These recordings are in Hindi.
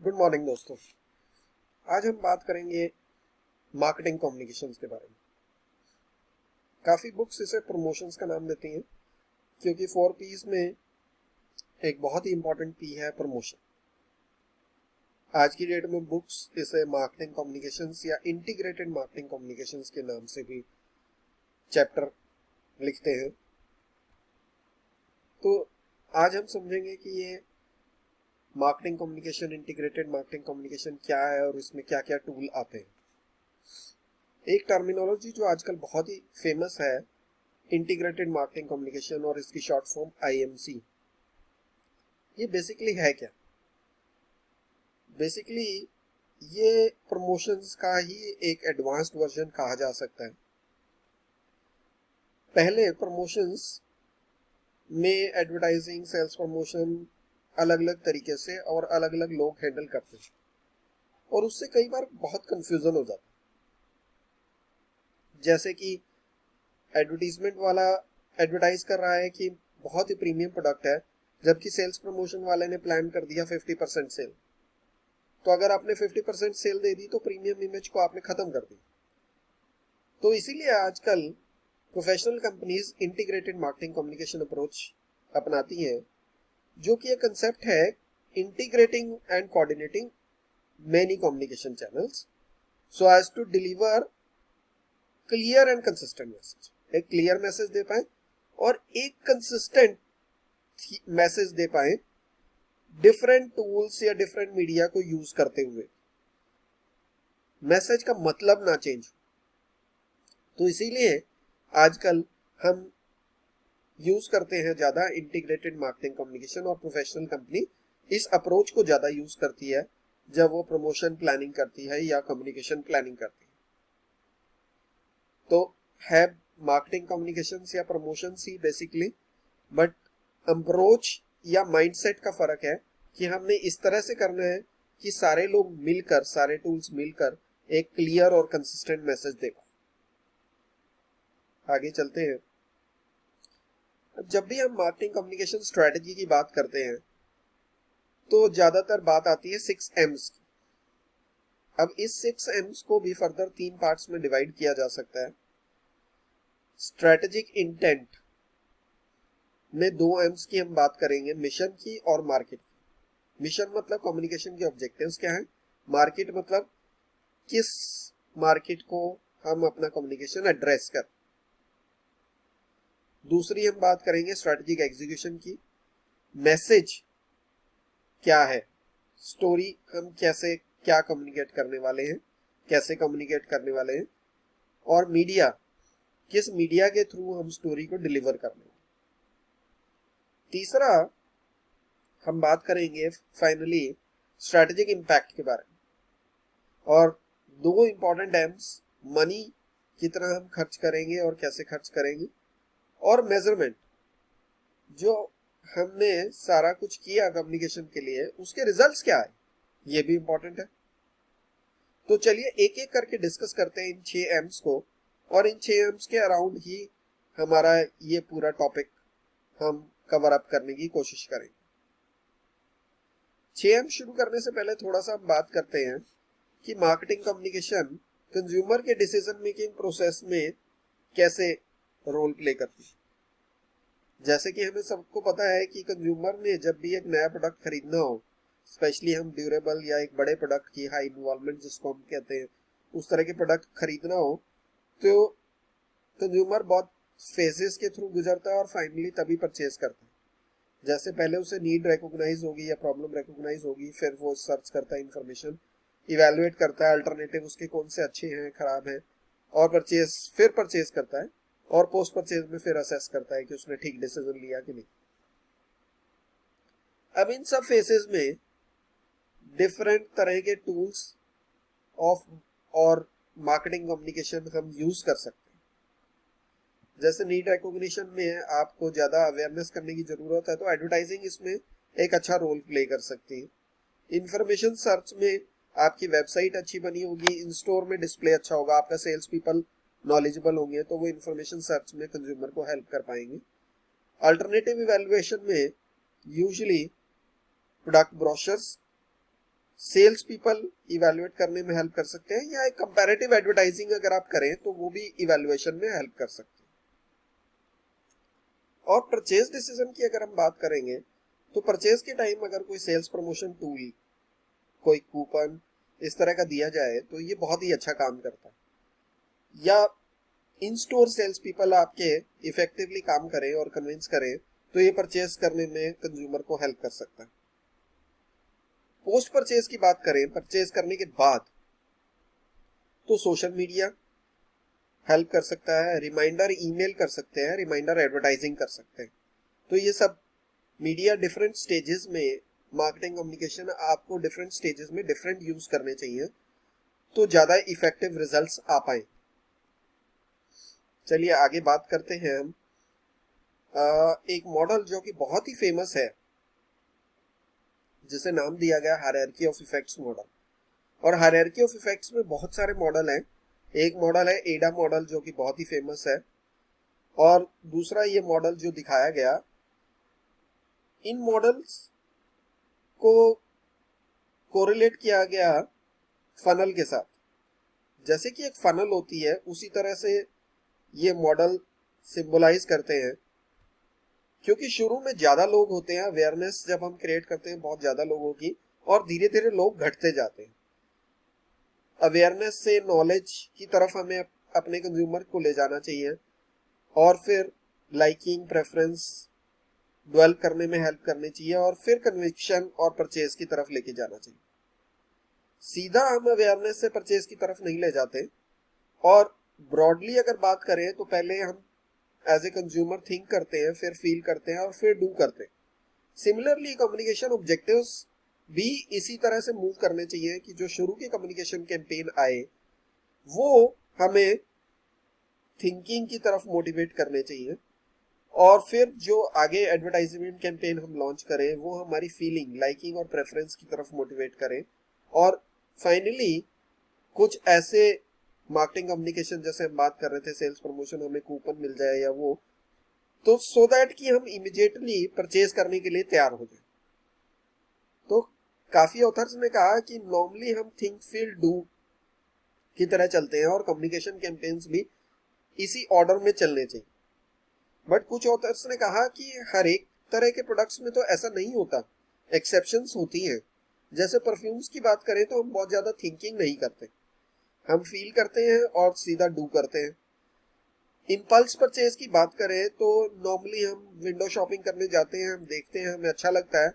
गुड मॉर्निंग दोस्तों। आज हम बात करेंगे मार्केटिंग कम्युनिकेशंस के बारे में। काफ़ी बुक्स इसे प्रमोशंस का नाम देती हैं क्योंकि 4 P's में एक बहुत ही इंपॉर्टेंट पी है प्रमोशन। आज की डेट में बुक्स इसे मार्केटिंग कम्युनिकेशंस या इंटीग्रेटेड मार्केटिंग कम्युनिकेशंस के नाम से भी चैप्टर लिखते हैं। तो आज हम समझेंगे कि ये marketing communication, integrated marketing communication क्या है और इसमें क्या क्या टूल आते हैं। एक टर्मिनोलॉजी जो आजकल बहुत ही फेमस है, इंटीग्रेटेड मार्केटिंग कम्युनिकेशन, और इसकी शॉर्ट फॉर्म IMC। ये बेसिकली है क्या? बेसिकली ये प्रमोशंस का ही एक एडवांस्ड वर्जन कहा जा सकता है। पहले प्रमोशंस में एडवर्टाइजिंग, सेल्स प्रमोशन अलग अलग तरीके से और अलग अलग लोग हैंडल करते हैं और उससे कई बार बहुत कंफ्यूजन हो जाता है। जैसे कि एडवर्टीजमेंट वाला एडवर्टाइज कर रहा है कि बहुत ही प्रीमियम प्रोडक्ट है, जबकि सेल्स प्रमोशन वाले ने प्लान कर दिया 50% सेल। तो अगर आपने 50% सेल दे दी तो प्रीमियम इमेज को आपने खत्म कर दी। तो इसीलिए आजकल professional companies integrated marketing communication approach अपनाती हैं, जो कि एक कंसेप्ट है integrating and coordinating many communication channels so as to deliver clear and consistent message. एक क्लियर मैसेज दे पाए और एक कंसिस्टेंट मैसेज दे पाए, डिफरेंट टूल्स या डिफरेंट मीडिया को यूज करते हुए। मैसेज का मतलब ना चेंज। तो इसीलिए आजकल हम यूज करते हैं ज्यादा इंटीग्रेटेड मार्केटिंग कम्युनिकेशन, और प्रोफेशनल कंपनी इस अप्रोच को ज्यादा यूज करती है जब वो प्रमोशन प्लानिंग करती है या कम्युनिकेशन प्लानिंग करती है। तो है मार्केटिंग कम्युनिकेशन या promotion he basically, but approach या माइंडसेट का फर्क है कि हमने इस तरह से करना है कि सारे लोग मिलकर, सारे टूल्स मिलकर एक क्लियर और कंसिस्टेंट मैसेज दे पाए। आगे चलते हैं। जब भी हम मार्केटिंग कम्युनिकेशन स्ट्रेटजी की बात करते हैं तो ज्यादातर बात आती है 6Ms की। अब इस 6Ms को भी फर्दर 3 पार्ट्स में डिवाइड किया जा सकता है। स्ट्रेटेजिक इंटेंट में 2 M's की हम बात करेंगे, मिशन की और मार्केट की। मिशन मतलब कम्युनिकेशन के ऑब्जेक्टिव्स क्या है, मार्केट मतलब किस मार्केट को हम अपना कम्युनिकेशन एड्रेस कर। दूसरी हम बात करेंगे स्ट्रेटेजिक एग्जीक्यूशन की, मैसेज क्या है, स्टोरी हम कैसे क्या कम्युनिकेट करने वाले हैं, कैसे कम्युनिकेट करने वाले हैं, और मीडिया, किस मीडिया के थ्रू हम स्टोरी को डिलीवर करने वाले। तीसरा हम बात करेंगे फाइनली स्ट्रेटेजिक इंपैक्ट के बारे में, और 2 इंपॉर्टेंट एम्स, मनी कितना हम खर्च करेंगे और कैसे खर्च करेंगे, और मेजरमेंट, जो हमने सारा कुछ किया कम्युनिकेशन के लिए उसके रिजल्ट्स क्या है, ये भी इंपॉर्टेंट है। तो चलिए एक एक करके डिस्कस करते हैं इन 6M's को, और इन 6M's के अराउंड ही हमारा ये पूरा टॉपिक हम कवर अप करने की कोशिश करेंगे। 6M शुरू करने से पहले थोड़ा सा हम बात करते हैं कि मार्केटिंग कम्युनिकेशन कंज्यूमर के डिसीजन मेकिंग प्रोसेस में कैसे रोल प्ले करती है। जैसे कि हमें सबको पता है कि कंज्यूमर ने जब भी एक नया प्रोडक्ट खरीदना हो, स्पेशली हम ड्यूरेबल या एक बड़े प्रोडक्ट की, हाई इन्वॉल्वमेंट जिसको हम कहते हैं, उस तरह के प्रोडक्ट खरीदना हो, तो कंज्यूमर बहुत फेजेस के थ्रू गुजरता है और फाइनली तभी परचेज करता है। जैसे पहले उसे नीड रिकॉग्नाइज होगी या प्रॉब्लम रिकॉग्नाइज होगी, फिर वो सर्च करता है इंफॉर्मेशन, इवेलुएट करता है अल्टरनेटिव उसके कौन से अच्छे हैं, खराब हैं, और फिर परचेज करता है, और पोस्ट परचेज में फिर असेस करता है कि उसने ठीक डिसीजन लिया कि नहीं। अब इन सब फेसेस में डिफरेंट तरह के टूल्स ऑफ और मार्केटिंग कम्युनिकेशन हम यूज कर सकते हैं। जैसे नीड रिकॉग्निशन में आपको ज्यादा अवेयरनेस करने की जरूरत है, तो एडवर्टाइजिंग इसमें एक अच्छा रोल प्ले कर सकती है। इंफॉर्मेशन सर्च में आपकी वेबसाइट अच्छी बनी होगी, इन स्टोर में डिस्प्ले अच्छा होगा, आपका सेल्स पीपल नॉलेजेबल होंगे, तो वो इंफॉर्मेशन सर्च में कंज्यूमर को हेल्प कर पाएंगे। अल्टरनेटिव इवैल्यूएशन में usually product brochures, sales people evaluate करने में हेल्प कर सकते हैं, या एक कंपैरेटिव एडवर्टाइजिंग अगर आप करें तो वो भी इवेलुएशन में हेल्प कर सकते हैं। और परचेज डिसीजन की अगर हम बात करेंगे तो परचेज के टाइम अगर कोई सेल्स प्रमोशन टूल, कोई कूपन इस तरह का दिया जाए तो ये बहुत ही अच्छा काम करता है, या इन स्टोर सेल्स पीपल आपके इफेक्टिवली काम करें और कन्विंस करें तो ये परचेज करने में कंज्यूमर को हेल्प कर सकता है। पोस्ट परचेज की बात करें, परचेज करने के बाद, तो सोशल मीडिया हेल्प कर सकता है, रिमाइंडर ईमेल कर सकते हैं, रिमाइंडर एडवर्टाइजिंग कर सकते हैं। तो ये सब मीडिया डिफरेंट स्टेजेस में, मार्केटिंग कम्युनिकेशन आपको डिफरेंट स्टेजेस में डिफरेंट यूज करने चाहिए तो ज्यादा इफेक्टिव रिजल्ट्स आ पाए। चलिए आगे बात करते हैं हम एक मॉडल जो कि बहुत ही फेमस है, जिसे नाम दिया गया हायरार्की ऑफ इफेक्ट्स मॉडल। और हायरार्की ऑफ इफेक्ट्स में बहुत सारे मॉडल हैं। एक मॉडल है एडा मॉडल जो कि बहुत ही फेमस है, और दूसरा ये मॉडल जो दिखाया गया, इन मॉडल्स को कोरिलेट किया गया फनल के साथ। जैसे कि एक फनल होती है उसी तरह से ये मॉडल सिंबलाइज करते हैं, क्योंकि शुरू में ज्यादा लोग होते हैं, अवेयरनेस जब हम क्रिएट करते हैं बहुत ज्यादा लोगों की, और धीरे धीरे लोग घटते जाते हैं। अवेयरनेस से नॉलेज की तरफ हमें अपने कंज्यूमर को ले जाना चाहिए, और फिर लाइकिंग, प्रेफरेंस डेवलप करने में हेल्प करनी चाहिए, और फिर कन्विक्शन और परचेज की तरफ लेके जाना चाहिए। सीधा हम अवेयरनेस से परचेज की तरफ नहीं ले जाते। और ब्रॉडली अगर बात करें तो पहले हम एज ए कंज्यूमर थिंक करते हैं, फिर फील करते हैं, और फिर डू करते हैं। सिमिलरली कम्युनिकेशन ऑब्जेक्टिव्स भी इसी तरह से मूव करने चाहिए कि जो शुरू के कम्युनिकेशन कैंपेन आए वो हमें थिंकिंग की तरफ मोटिवेट करने चाहिए, और फिर जो आगे एडवर्टाइजमेंट कैंपेन हम लॉन्च करें वो हमारी फीलिंग, लाइकिंग और प्रेफरेंस की तरफ मोटिवेट करें। और फाइनली कुछ ऐसे मार्केटिंग कम्युनिकेशन, जैसे हम बात कर रहे थे सेल्स प्रमोशन, हमें कूपन मिल जाए या वो, तो सो दैट कि हम इमीडिएटली परचेज करने के लिए तैयार हो जाए। तो काफी ऑथर्स ने कहा कि नॉर्मली हम थिंक फील डू की तरह चलते हैं, और कम्युनिकेशन कैंपेन्स भी इसी ऑर्डर में चलने चाहिए। बट कुछ ऑथर्स ने कहा कि हर एक तरह के प्रोडक्ट्स में तो ऐसा नहीं होता, एक्सेप्शंस होती हैं। जैसे परफ्यूम्स की बात करें तो हम बहुत ज्यादा थिंकिंग नहीं करते, हम फील करते हैं और सीधा डू करते हैं। इम्पल्स परचेज की बात करें तो नॉर्मली हम विंडो शॉपिंग करने जाते हैं, हम देखते हैं, हमें अच्छा लगता है,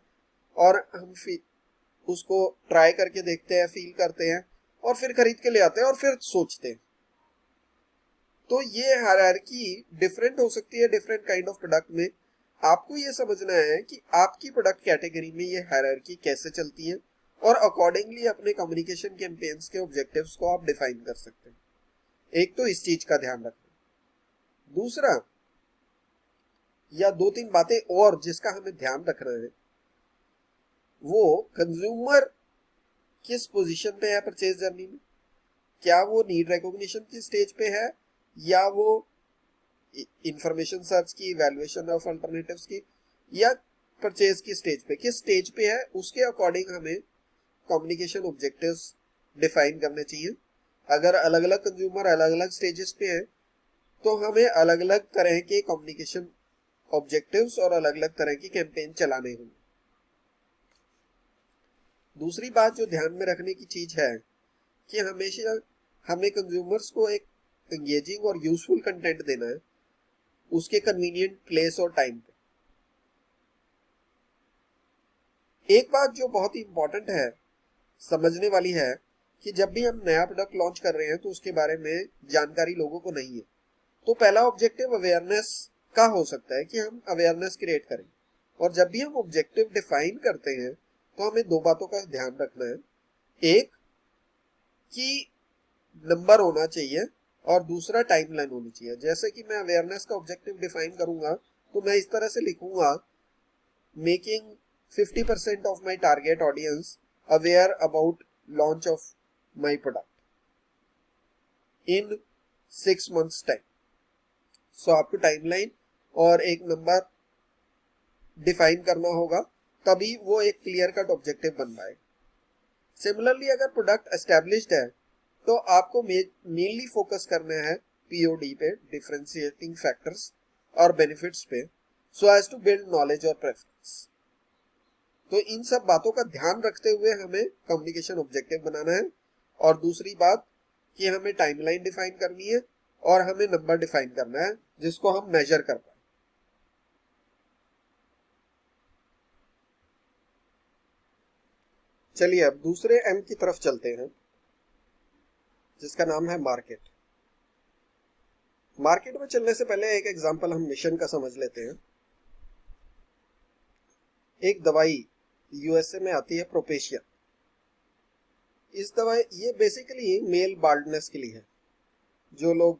और हम उसको ट्राई करके देखते हैं, फील करते हैं, और फिर खरीद के ले आते हैं, और फिर सोचते हैं। तो ये हायरार्की डिफरेंट हो सकती है डिफरेंट काइंड ऑफ प्रोडक्ट में। आपको ये समझना है कि आपकी प्रोडक्ट कैटेगरी में ये हायरार्की कैसे चलती है, और अकॉर्डिंगली अपने कम्युनिकेशन कैंपेन्स के ऑब्जेक्टिव्स को आप डिफाइन कर सकते हैं। एक तो इस चीज का ध्यान रखना। दूसरा, या दो तीन बातें और जिसका हमें ध्यान रखना है, वो कंज्यूमर किस पोजीशन पे है परचेज जर्नी में। क्या वो नीड रिकॉग्निशन की स्टेज पे है, या वो इंफॉर्मेशन सर्च की, इवैल्यूएशन ऑफ अल्टरनेटिव्स की, या परचेज की स्टेज पे, किस स्टेज पे है, उसके अकॉर्डिंग हमें कम्युनिकेशन ऑब्जेक्टिव्स डिफाइन करने चाहिए। अगर अलग अलग कंज्यूमर अलग अलग स्टेजेस पे है तो हमें अलग अलग तरह के कम्युनिकेशन ऑब्जेक्टिव्स और अलग अलग तरह की कैंपेन चलाने होंगे। दूसरी बात जो ध्यान में रखने की चीज है कि हमेशा हमें कंज्यूमर्स को एक एंगेजिंग और यूजफुल कंटेंट देना है, उसके कन्वीनियंट प्लेस और टाइम पे। एक बात जो बहुत ही इंपॉर्टेंट है, समझने वाली है, कि जब भी हम नया प्रोडक्ट लॉन्च कर रहे हैं तो उसके बारे में जानकारी लोगों को नहीं है, तो पहला ऑब्जेक्टिव अवेयरनेस का हो सकता है कि हम अवेयरनेस क्रिएट करें। और जब भी हम ऑब्जेक्टिव डिफाइन करते हैं तो हमें दो बातों का ध्यान रखना है। एक कि नंबर होना चाहिए, और दूसरा टाइमलाइन होनी चाहिए। जैसे कि मैं अवेयरनेस का ऑब्जेक्टिव डिफाइन करूंगा तो मैं इस तरह से लिखूंगा, making 50% of my target audience aware about launch of my product in 6 months time. So आपको टाइमलाइन और एक नंबर डिफाइन करना होगा, तभी वो एक क्लियर कट ऑब्जेक्टिव बन पाएगा। सिमिलरली अगर प्रोडक्ट एस्टेब्लिश्ड है तो आपको मेनली फोकस करना है पीओडी पे, डिफरेंशिएटिंग फैक्टर्स और बेनिफिट्स पे, so as to build knowledge और प्रेफरेंस। तो इन सब बातों का ध्यान रखते हुए हमें कम्युनिकेशन ऑब्जेक्टिव बनाना है। और दूसरी बात कि हमें टाइमलाइन डिफाइन करनी है और हमें नंबर डिफाइन करना है जिसको हम मेजर कर पाए। चलिए अब दूसरे एम की तरफ चलते हैं जिसका नाम है मार्केट। मार्केट में चलने से पहले एक एग्जांपल हम मिशन का समझ लेते हैं। एक दवाई यूएसए में आती है प्रोपेशिया। इस दवाई ये बेसिकली मेल बाल्डनेस के लिए है, जो लोग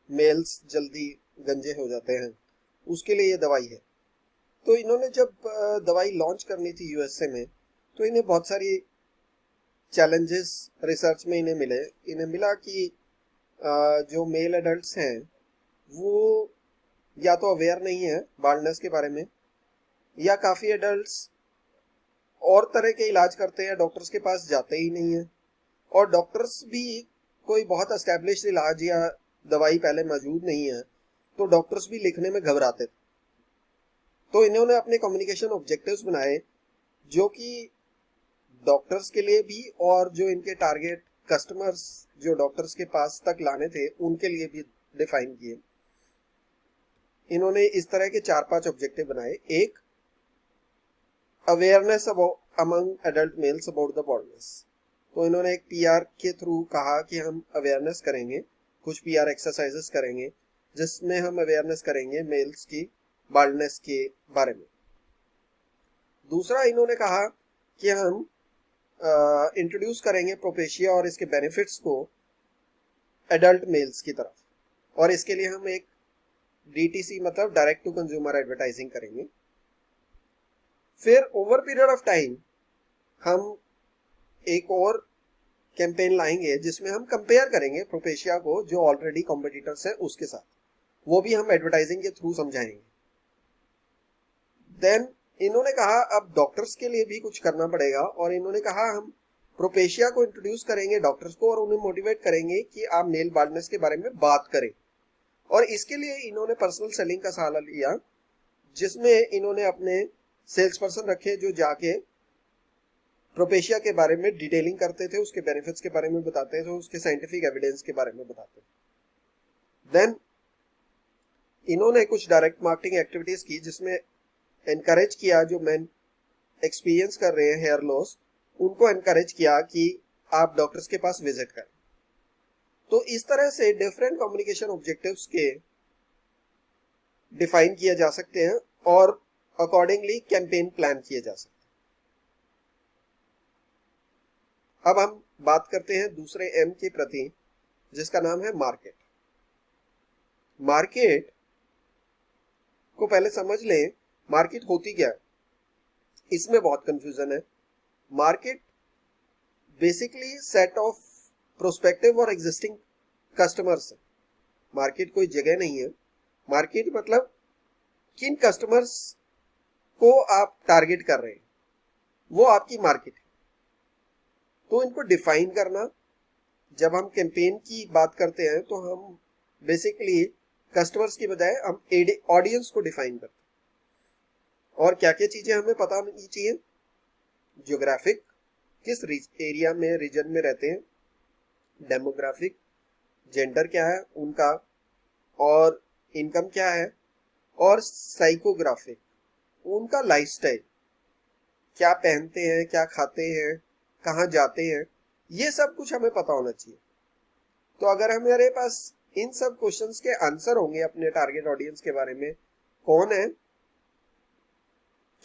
मेल्स जल्दी गंजे हो जाते हैं उसके लिए ये दवाई है। तो इन्होंने जब दवाई लॉन्च करनी थी यूएसए में तो इन्हें बहुत सारी चैलेंजेस रिसर्च में इन्हें मिला कि जो मेल एडल्ट्स हैं वो या तो अवेयर नहीं है बाल्डनेस के बारे में, या काफ़ी एडल्ट्स और तरह के इलाज करते हैं, डॉक्टर्स के पास जाते ही नहीं है, और डॉक्टर्स भी कोई बहुत एस्टेब्लिश्ड इलाज या दवाई पहले मौजूद नहीं है तो डॉक्टर्स भी लिखने में घबराते थे। तो इन्होंने अपने कम्युनिकेशन ऑब्जेक्टिव्स बनाए जो कि डॉक्टर्स के लिए भी और जो इनके टारगेट कस्टमर्स जो डॉक्टर्स के पास तक लाने थे उनके लिए भी डिफाइन किए। इन्होंने इस तरह के 4-5 ऑब्जेक्टिव बनाए। एक, awareness among adult males about the baldness. तो इन्होंने एक पीआर के थ्रू कहा कि हम अवेयरनेस करेंगे, कुछ पीआर एक्सरसाइजेस करेंगे जिसमें हम अवेयरनेस करेंगे मेल्स की बाल्डनेस के बारे में। दूसरा, इन्होंने कहा कि हम इंट्रोड्यूस करेंगे प्रोपेशिया और इसके बेनिफिट्स को एडल्ट मेल्स की तरफ, और इसके लिए हम एक डीटीसी मतलब डायरेक्ट टू कंज्यूमर एडवर्टाइजिंग करेंगे। फिर ओवर पीरियड ऑफ टाइम हम एक और कैंपेन लाएंगे जिसमें हम कंपेयर करेंगे प्रोपेशिया को जो ऑलरेडी कॉम्पिटिटर्स हैं उसके साथ, वो भी हम एडवर्टाइजिंग के थ्रू समझाएंगे। देन इन्होंने कहा अब डॉक्टर्स के लिए भी कुछ करना पड़ेगा, और इन्होंने कहा हम प्रोपेशिया को इंट्रोड्यूस करेंगे डॉक्टर्स को और उन्हें मोटिवेट करेंगे कि आप नेल बाल्डनेस के बारे में बात करें। और इसके लिए इन्होंने पर्सनल सेलिंग का सहारा लिया जिसमें इन्होंने अपने सेल्स पर्सन रखे जो जाके प्रोपेशिया के बारे में डिटेलिंग करते थे, उसके बेनिफिट्स के बारे में बताते थे, उसके साइंटिफिक एविडेंस के बारे में बताते थे। देन इन्होंने कुछ डायरेक्ट मार्केटिंग एक्टिविटीज की जिसमें एनकरेज किया जो मैन एक्सपीरियंस कर रहे हैं हेयर लॉस, उनको एनकरेज किया कि आप डॉक्टर्स के पास विजिट करें। तो इस तरह से डिफरेंट कम्युनिकेशन ऑब्जेक्टिव्स के डिफाइन किए जा सकते हैं और अकॉर्डिंगली कैंपेन प्लान किए जा सकते हैं। अब हम बात करते हैं दूसरे एम के प्रति जिसका नाम है मार्केट। मार्केट को पहले समझ लें, मार्केट होती क्या है, इसमें बहुत कंफ्यूजन है। Market basically set of prospective और एग्जिस्टिंग कस्टमर्स है। मार्केट कोई जगह नहीं है। मार्केट मतलब किन कस्टमर्स को आप टारगेट कर रहे हैं वो आपकी मार्केट है। तो इनको डिफाइन करना, जब हम कैंपेन की बात करते हैं तो हम बेसिकली कस्टमर्स की बजाय हम ऑडियंस को डिफाइन करते हैं। और क्या क्या चीजें हमें पता होनी चाहिए, ज्योग्राफिक, किस एरिया में रीजन में रहते हैं, डेमोग्राफिक, जेंडर क्या है उनका और इनकम क्या है, और साइकोग्राफिक, उनका लाइफस्टाइल, क्या पहनते हैं, क्या खाते हैं, कहाँ जाते हैं, ये सब कुछ हमें पता होना चाहिए। तो अगर हमारे पास इन सब क्वेश्चंस के आंसर होंगे अपने टारगेट ऑडियंस के बारे में, कौन है,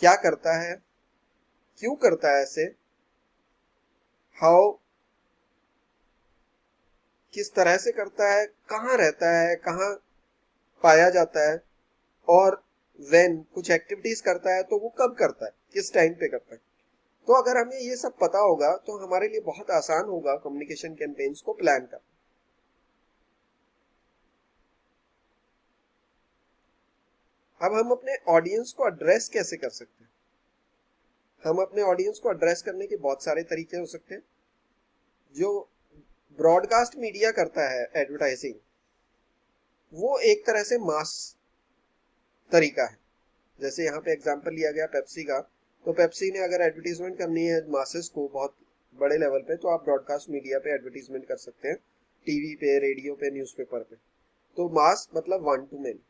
क्या करता है, क्यों करता है ऐसे, हाउ, किस तरह से करता है, कहाँ रहता है, कहाँ पाया जाता है, और व्हेन कुछ एक्टिविटीज करता है तो वो कब करता है, किस टाइम पे करता है। तो अगर हमें ये सब पता होगा तो हमारे लिए बहुत आसान होगा कम्युनिकेशन कैंपेन्स को प्लान करना। अब हम अपने ऑडियंस को एड्रेस कैसे कर सकते हैं। हम अपने ऑडियंस को एड्रेस करने के बहुत सारे तरीके हो सकते हैं। जो ब्रॉडकास्ट मीडिया करता है एडवर्टाइजिंग, वो एक तरह से मास तरीका है। जैसे यहाँ पे एग्जांपल लिया गया पेप्सी का, तो पेप्सी ने अगर एडवर्टीजमेंट करनी है मासेस को बहुत बड़े लेवल पे, तो आप ब्रॉडकास्ट मीडिया पे एडवर्टीजमेंट कर सकते हैं, टीवी पे, रेडियो पे, न्यूज़पेपर पे। तो मास मतलब वन टू मेनी।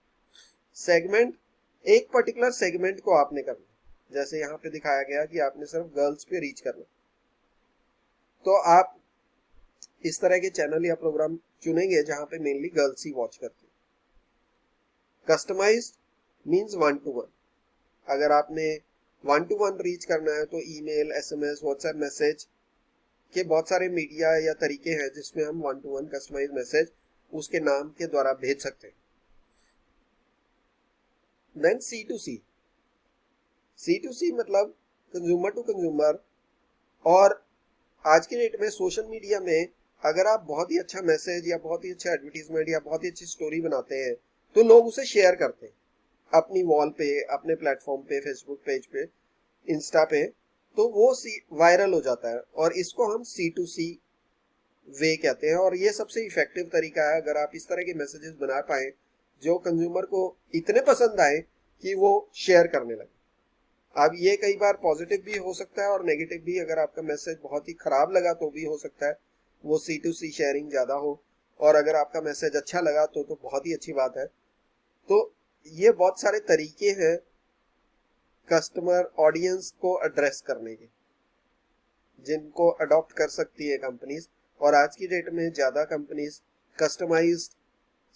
सेगमेंट, एक पर्टिकुलर सेगमेंट को आपने करना, जैसे यहाँ पे दिखाया गया कि आपने सिर्फ गर्ल्स पे रीच करना, तो आप इस तरह के चैनल या प्रोग्राम चुनेंगे जहां पे मेनली गर्ल्स ही वॉच करते हैं। Customised means one to one. अगर आपने वन टू वन रीच करना है तो ईमेल, एसएमएस, व्हाट्सएप मैसेज के बहुत सारे मीडिया या तरीके हैं जिसमें हम one to one customize message उसके नाम के द्वारा भेज सकते हैं। Then C to C. C to C मतलब कंज्यूमर टू कंज्यूमर। और आज की डेट में सोशल मीडिया में अगर आप बहुत ही अच्छा मैसेज या बहुत ही अच्छा एडवर्टीजमेंट या बहुत ही अच्छी स्टोरी बनाते हैं तो लोग उसे शेयर करते हैं अपनी वॉल पे, अपने प्लेटफॉर्म पे, फेसबुक पेज पे, इंस्टा पे, तो वो वायरल हो जाता है। और इसको हम सी टू सी वे कहते हैं। और ये सबसे इफेक्टिव तरीका है अगर आप इस तरह के मैसेजेस बना पाए जो कंज्यूमर को इतने पसंद आए कि वो शेयर करने लगे। अब ये कई बार पॉजिटिव भी हो सकता है और नेगेटिव भी। अगर आपका मैसेज बहुत ही खराब लगा तो भी हो सकता है वो सी टू सी शेयरिंग ज्यादा हो, और अगर आपका मैसेज अच्छा लगा तो बहुत ही अच्छी बात है। तो ये बहुत सारे तरीके हैं कस्टमर ऑडियंस को एड्रेस करने के, जिनको अडॉप्ट कर सकती है कंपनीज। और आज की डेट में ज्यादा कंपनीज कस्टमाइज्ड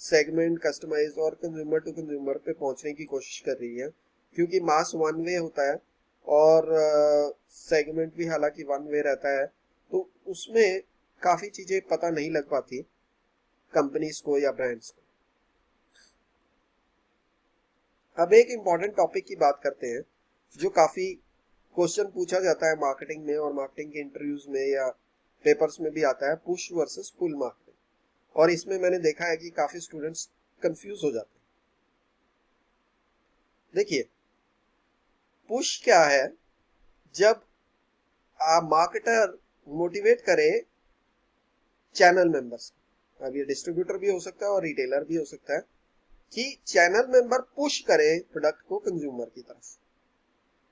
सेगमेंट, कस्टमाइज्ड और कंज्यूमर टू कंज्यूमर पे पहुंचने की कोशिश कर रही है, क्योंकि मास वन वे होता है और सेगमेंट भी हालांकि वन वे रहता है, तो उसमें काफी चीजें पता नहीं लग पाती कंपनीज को या ब्रांड्स को। अब एक इम्पॉर्टेंट टॉपिक की बात करते हैं जो काफी क्वेश्चन पूछा जाता है मार्केटिंग में और मार्केटिंग के इंटरव्यूज में या पेपर्स में भी आता है, पुश वर्सेस पुल मार्केटिंग। और इसमें मैंने देखा है कि काफी स्टूडेंट्स कंफ्यूज हो जाते हैं। देखिए, पुश क्या है? जब मार्केटर मोटिवेट करे चैनल मेंबर्स, अब ये डिस्ट्रीब्यूटर भी हो सकता है और रिटेलर भी हो सकता है, कि चैनल मेंबर पुश करे प्रोडक्ट को कंज्यूमर की तरफ।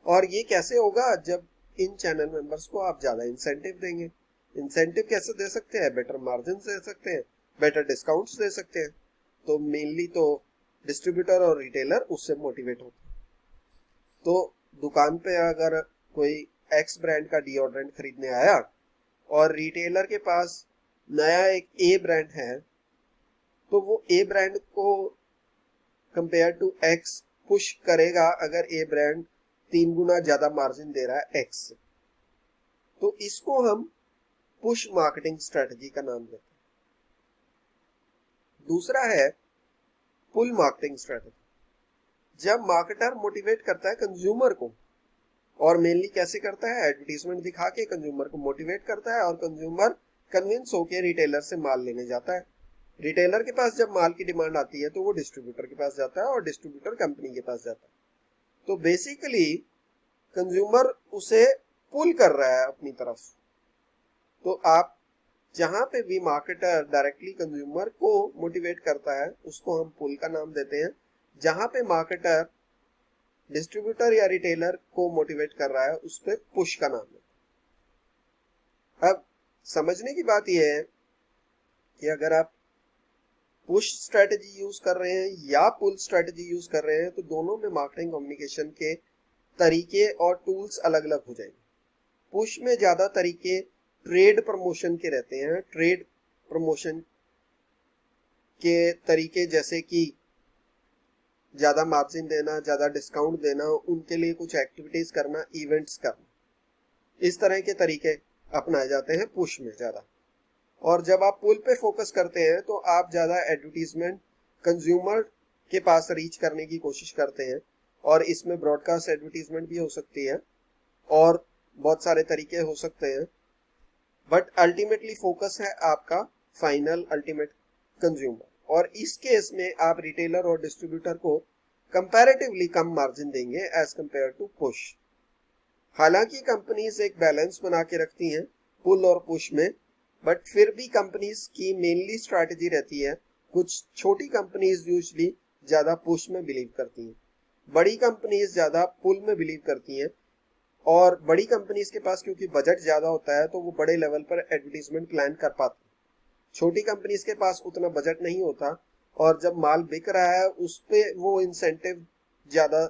और ये कैसे होगा? जब इन चैनल मेंबर्स को आप ज्यादा इंसेंटिव देंगे। इंसेंटिव कैसे दे सकते हैं? बेटर मार्जिन दे सकते हैं, बेटर डिस्काउंट्स दे सकते हैं। तो मेनली तो डिस्ट्रीब्यूटर और रिटेलर उससे मोटिवेट होते हैं। तो दुकान पे अगर कोई एक्स ब्रांड का डिओड्रेंट खरीदने आया और रिटेलर के पास नया एक ए ब्रांड है, तो वो ए ब्रांड को कंपेयर टू एक्स पुश करेगा अगर ए ब्रांड 3 गुना ज्यादा मार्जिन दे रहा है एक्स से। तो इसको हम पुश मार्केटिंग स्ट्रेटजी का नाम देते हैं। दूसरा है पुल मार्केटिंग स्ट्रेटजी। जब मार्केटर मोटिवेट करता है कंज्यूमर को, और मेनली कैसे करता है? एडवर्टीजमेंट दिखा के कंज्यूमर को मोटिवेट करता है और कंज्यूमर कन्विंस होकर रिटेलर से माल लेने जाता है। रिटेलर के पास जब माल की डिमांड आती है तो वो डिस्ट्रीब्यूटर के पास जाता है और डिस्ट्रीब्यूटर कंपनी के पास जाता है। तो बेसिकली कंज्यूमर उसे पुल कर रहा है अपनी तरफ। तो आप जहां पे भी मार्केटर डायरेक्टली कंज्यूमर को मोटिवेट करता है उसको हम पुल का नाम देते हैं। जहां पे मार्केटर डिस्ट्रीब्यूटर या रिटेलर को मोटिवेट कर रहा है उस पे पुश का नाम देते हैं। अब समझने की बात यह है कि अगर आप पुश स्ट्रेटजी यूज कर रहे हैं या पुल स्ट्रेटजी यूज कर रहे हैं तो दोनों में मार्केटिंग कम्युनिकेशन के तरीके और टूल्स अलग अलग हो जाएंगे। पुश में ज्यादा तरीके ट्रेड प्रमोशन के रहते हैं। ट्रेड प्रमोशन के तरीके जैसे कि ज्यादा मार्जिन देना, ज्यादा डिस्काउंट देना, उनके लिए कुछ एक्टिविटीज करना, इवेंट्स करना, इस तरह के तरीके अपनाए जाते हैं पुश में ज्यादा। और जब आप पुल पे फोकस करते हैं तो आप ज्यादा एडवर्टीजमेंट कंज्यूमर के पास रीच करने की कोशिश करते हैं, और इसमें ब्रॉडकास्ट एडवर्टीजमेंट भी हो सकती है और बहुत सारे तरीके हो सकते हैं। बट अल्टीमेटली फोकस है आपका फाइनल अल्टीमेट कंज्यूमर, और इस केस में आप रिटेलर और डिस्ट्रीब्यूटर को कंपैरेटिवली कम मार्जिन देंगे एज कंपेयर टू पुश। हालांकि कंपनीज एक बैलेंस बना के रखती हैं पुल और पुश में, बट फिर भी कंपनीज की मेनली स्ट्रैटेजी रहती है, कुछ छोटी कंपनीज यूजुअली ज्यादा पुश में बिलीव करती हैं, बड़ी कंपनीज ज्यादा पुल में बिलीव करती हैं। और बड़ी कंपनीज के पास क्योंकि बजट ज्यादा होता है तो वो बड़े लेवल पर एडवर्टीजमेंट प्लान कर पाती हैं। छोटी कंपनीज के पास उतना बजट नहीं होता, और जब माल बिक रहा है उस पे वो इंसेंटिव ज्यादा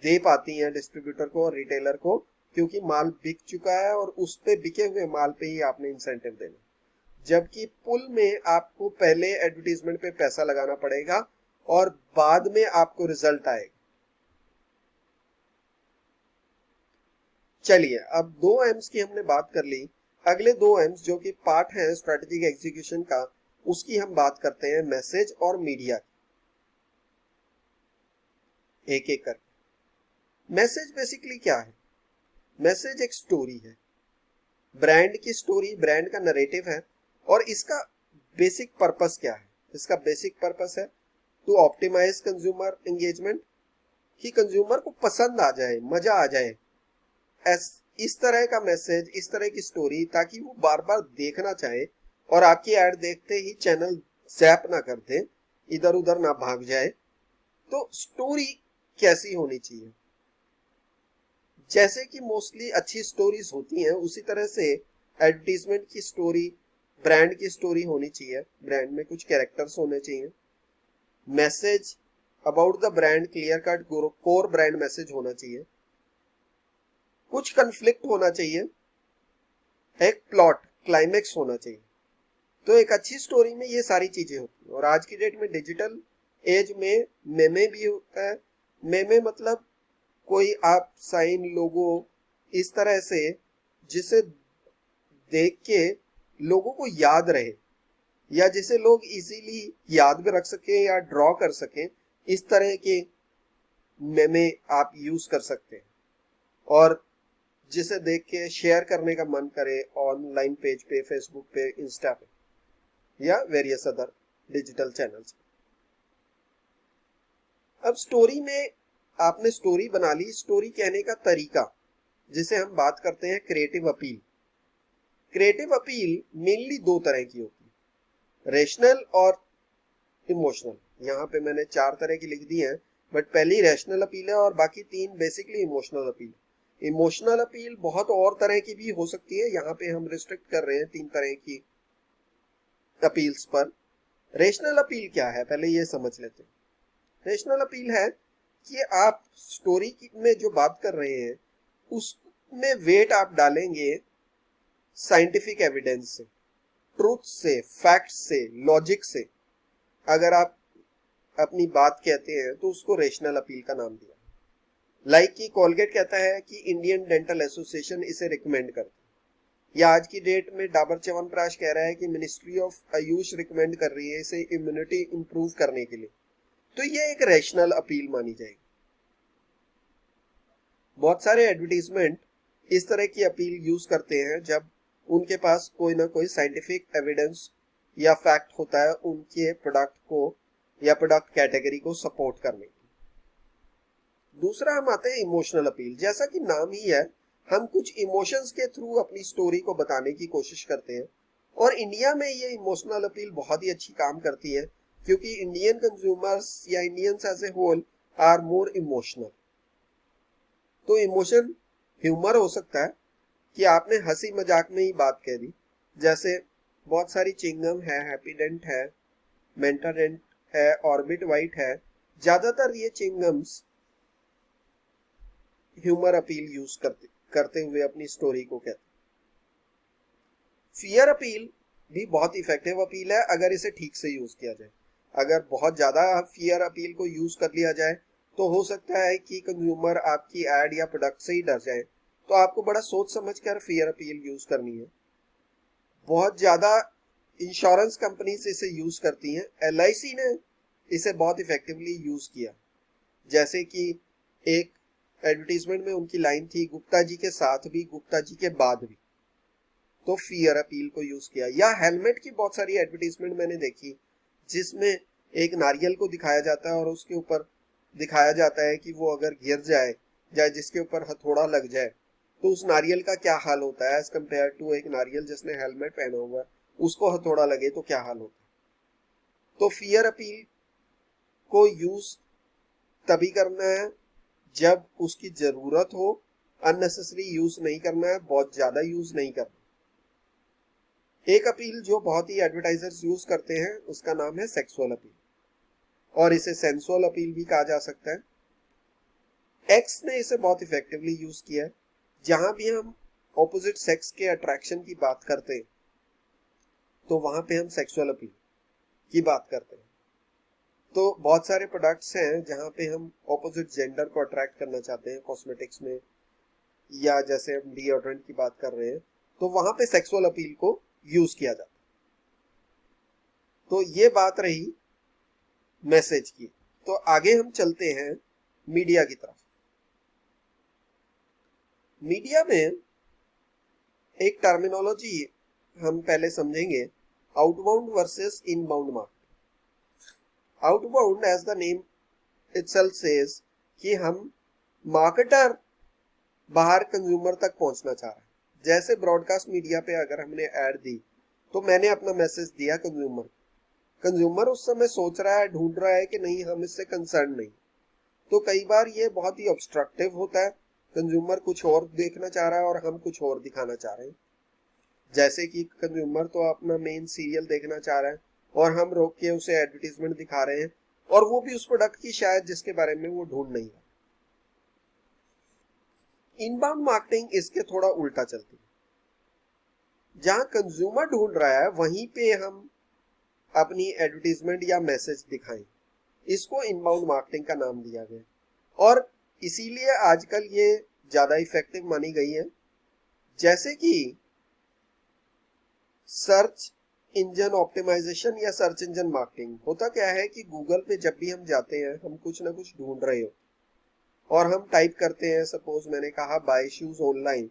दे पाती हैं डिस्ट्रीब्यूटर को और रिटेलर को, क्योंकि माल बिक चुका है और उस पे बिके हुए माल पे ही आपने इंसेंटिव देना। जबकि पुल में आपको पहले एडवर्टीजमेंट पे पैसा लगाना पड़ेगा और बाद में आपको रिजल्ट आएगा। चलिए, अब दो एम्स की हमने बात कर ली, अगले दो एम्स जो कि पार्ट है स्ट्रेटेजिक एग्जीक्यूशन का, उसकी हम बात करते हैं मैसेज और मीडिया की, एक एक कर। मैसेज बेसिकली क्या है? मैसेज एक स्टोरी है, ब्रांड की स्टोरी, ब्रांड का नरेटिव है। और इसका बेसिक पर्पस क्या है? इसका बेसिक पर्पस है टू ऑप्टिमाइज कंज्यूमर एंगेजमेंट, कि कंज्यूमर को पसंद आ जाए, मजा आ जाए इस तरह का मैसेज, इस तरह की स्टोरी, ताकि वो बार बार देखना चाहे और आपकी ऐड देखते ही चैनल जैप ना कर दे, इधर उधर ना भाग जाए। तो स्टोरी कैसी होनी चाहिए? जैसे कि मोस्टली अच्छी स्टोरीज होती हैं उसी तरह से एडवर्टीजमेंट की स्टोरी, ब्रांड की स्टोरी होनी चाहिए। ब्रांड में कुछ कैरेक्टर्स होने चाहिए, message about the brand, clear cut core brand message होना चाहिए, कुछ कंफ्लिक्ट होना चाहिए, एक प्लॉट क्लाइमेक्स होना चाहिए। तो एक अच्छी स्टोरी में ये सारी चीजें होती हैं। और आज की डेट में डिजिटल एज में मेमे भी होता है। मेमे मतलब कोई आप साइन, लोगो, इस तरह से जिसे देख के लोगों को याद रहे, या जिसे लोग इजीली याद भी रख सके या ड्रॉ कर सके, इस तरह के मेमे आप यूज कर सकते हैं। और जिसे देख के शेयर करने का मन करे ऑनलाइन पेज पे, फेसबुक पे, इंस्टा पे या वेरियस अदर डिजिटल चैनल्स पे। अब स्टोरी में आपने स्टोरी बना ली, स्टोरी कहने का तरीका जिसे हम बात करते हैं creative appeal. Creative appeal mainly दो तरह की होती है, रेशनल और इमोशनल। यहाँ पे मैंने 4 तरह की लिख दी है, बट पहली रैशनल अपील है और बाकी 3 basically emotional appeal. Emotional appeal बहुत और तरह की भी हो सकती है, यहाँ पे हम रिस्ट्रिक्ट कर रहे हैं 3 तरह की अपील्स पर। रेशनल अपील क्या है पहले ये समझ लेते हैं। रेशनल अपील है कि आप स्टोरी में जो बात कर रहे हैं उसमें वेट आप डालेंगे साइंटिफिक एविडेंस से, ट्रूथ से, फैक्ट से, लॉजिक से। अगर आप अपनी बात कहते हैं तो उसको रेशनल अपील का नाम दिया। लाइक कि कोलगेट कहता है कि इंडियन डेंटल एसोसिएशन इसे रिकमेंड करती है, या आज की डेट में डाबर च्यवनप्राश कह रहा है कि मिनिस्ट्री ऑफ आयुष रिकमेंड कर रही है इसे इम्यूनिटी इंप्रूव करने के लिए। तो ये एक रैशनल अपील मानी जाएगी। बहुत सारे एडवर्टीजमेंट इस तरह की अपील यूज करते हैं जब उनके पास कोई ना कोई साइंटिफिक एविडेंस या फैक्ट होता है उनके प्रोडक्ट को या प्रोडक्ट कैटेगरी को सपोर्ट करने। दूसरा हम आते हैं इमोशनल अपील। जैसा कि नाम ही है, हम कुछ इमोशंस के थ्रू अपनी स्टोरी को बताने की कोशिश करते हैं। और इंडिया में ये इमोशनल अपील बहुत ही अच्छी काम करती है, क्योंकि इंडियन कंज्यूमर्स या Indians as a whole are more emotional. तो इमोशन ह्यूमर हो सकता है कि आपने हंसी मजाक में ही बात कह दी, जैसे बहुत सारी चिंगम है, हैप्पीडेंट है, मेंटाडेंट है, ऑर्बिट वाइट है। ज्यादातर ये चिंगम्स ह्यूमर अपील यूज करते हुए अपनी स्टोरी को कहते। फियर अपील भी बहुत इफेक्टिव अपील है अगर इसे ठीक से यूज किया जाए। अगर बहुत ज्यादा फियर अपील को यूज कर लिया जाए तो हो सकता है कि कंज्यूमर आपकी एड या प्रोडक्ट से ही डर जाए। तो आपको बड़ा सोच समझ कर फियर अपील यूज करनी है। बहुत ज्यादा इंश्योरेंस कंपनीज इसे यूज करती हैं। LIC ने इसे बहुत इफेक्टिवली यूज किया, जैसे कि एक एडवर्टीजमेंट में उनकी लाइन थी, गुप्ता जी के साथ भी, गुप्ता जी के बाद भी। तो फियर अपील को यूज किया। या हेलमेट की बहुत सारी एडवर्टीजमेंट मैंने देखी जिसमें एक नारियल को दिखाया जाता है और उसके ऊपर दिखाया जाता है कि वो अगर गिर जाए या जिसके ऊपर हथौड़ा लग जाए तो उस नारियल का क्या हाल होता है एज कंपेयर टू एक नारियल जिसने हेलमेट पहना हुआ है, उसको हथौड़ा लगे तो क्या हाल होता है। तो फियर अपील को यूज तभी करना है जब उसकी जरूरत हो, अननेसेसरी यूज नहीं करना है, बहुत ज्यादा यूज नहीं करना। एक अपील जो बहुत ही एडवर्टाइजर्स यूज करते हैं उसका नाम है सेक्सुअल अपील, और इसे सेंसुअल अपील भी कहा जा सकता है। एक्स ने इसे बहुत इफेक्टिवली यूज किया है। जहां भी हम ऑपोजिट सेक्स के अट्रैक्शन की बात करते हैं तो वहां पे हम सेक्सुअल अपील की बात करते हैं। तो बहुत सारे प्रोडक्ट्स हैं जहां पे हम ऑपोजिट जेंडर को अट्रैक्ट करना चाहते हैं कॉस्मेटिक्स में, या जैसे हम डिओड्रेंट की बात कर रहे हैं तो वहां पे सेक्सुअल अपील को यूज किया जाता है। तो ये बात रही मैसेज की। तो आगे हम चलते हैं मीडिया की तरफ। मीडिया में एक टर्मिनोलॉजी हम पहले समझेंगे, outbound versus inbound market. Outbound as the name itself says कि हम मार्केटर बाहर कंज्यूमर तक पहुंचना चाह रहे हैं। जैसे ब्रॉडकास्ट मीडिया पे अगर हमने ऐड दी तो मैंने अपना मैसेज दिया कंज्यूमर, कंज्यूमर उस समय सोच रहा है, ढूंढ रहा है कि नहीं हम इससे कंसर्न नहीं। तो कई बार ये बहुत ही ऑब्स्ट्रक्टिव होता है, कंज्यूमर कुछ और देखना चाह रहा है और हम कुछ और दिखाना चाह रहे हैं। जैसे कि कंज्यूमर तो अपना मेन सीरियल देखना चाह रहा है और हम रोक के उसे एडवर्टीजमेंट दिखा रहे हैं, और वो भी उस प्रोडक्ट की शायद जिसके बारे में वो ढूंढ नहीं रहा। इनबाउंड मार्केटिंग इसके थोड़ा उल्टा चलती है। जहां कंज्यूमर ढूंढ रहा है वहीं पे हम अपनी एडवर्टीजमेंट या मैसेज दिखाएं, इसको इनबाउंड मार्केटिंग का नाम दिया गया, और इसीलिए आजकल ये ज्यादा इफेक्टिव मानी गई है। जैसे कि सर्च इंजन ऑप्टिमाइजेशन या सर्च इंजन मार्केटिंग। होता क्या है कि गूगल पे जब भी हम जाते हैं हम कुछ ना कुछ ढूंढ रहे हो और हम टाइप करते हैं, सपोज मैंने कहा बाय शूज ऑनलाइन,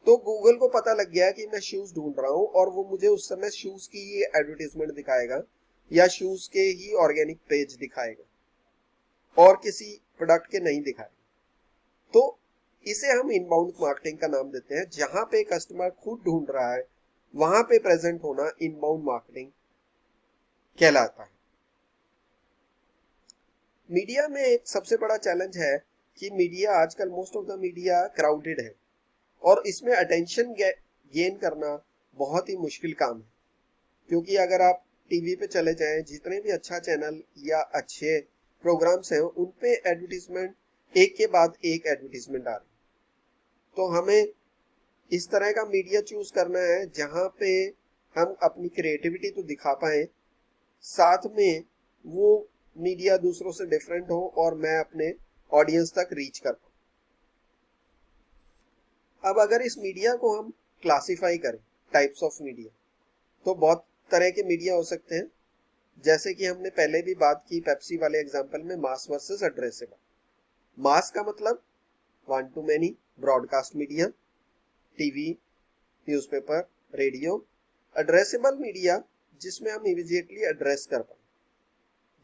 तो गूगल को पता लग गया कि मैं शूज ढूंढ रहा हूं और वो मुझे उस समय शूज की ही एडवर्टीजमेंट दिखाएगा या शूज के ही ऑर्गेनिक पेज दिखाएगा और किसी प्रोडक्ट के नहीं दिखाएगा। तो इसे हम इनबाउंड मार्केटिंग का नाम देते हैं। जहां पे कस्टमर खुद ढूंढ रहा है वहां पे प्रेजेंट होना इनबाउंड मार्केटिंग कहलाता है। मीडिया में एक सबसे बड़ा चैलेंज है कि मीडिया आजकल, most of the media crowded है और इसमें अटेंशन गेन करना बहुत ही मुश्किल काम है। क्योंकि अगर आप टीवी पे चले जाएं, जितने भी अच्छा चैनल या अच्छे प्रोग्राम्स हैं उन पे एडवर्टीजमेंट एक के बाद एक एडवर्टीजमेंट आ रही। तो हमें इस तरह का मीडिया चूज करना है जहां पे हम अपनी क्रिएटिविटी तो दिखा पाए, साथ में वो मीडिया दूसरों से डिफरेंट हो और मैं अपने ऑडियंस तक रीच कर पाऊं। अब अगर इस मीडिया को हम क्लासिफाई करें टाइप्स ऑफ मीडिया, तो बहुत तरह के मीडिया हो सकते हैं। जैसे कि हमने पहले भी बात की पेप्सी वाले एग्जांपल में, मास वर्सेस एड्रेसेबल। मास का मतलब one two many, broadcast media, TV, newspaper, radio. Addressable media जिसमें हम इमीडिएटली एड्रेस कर पाए,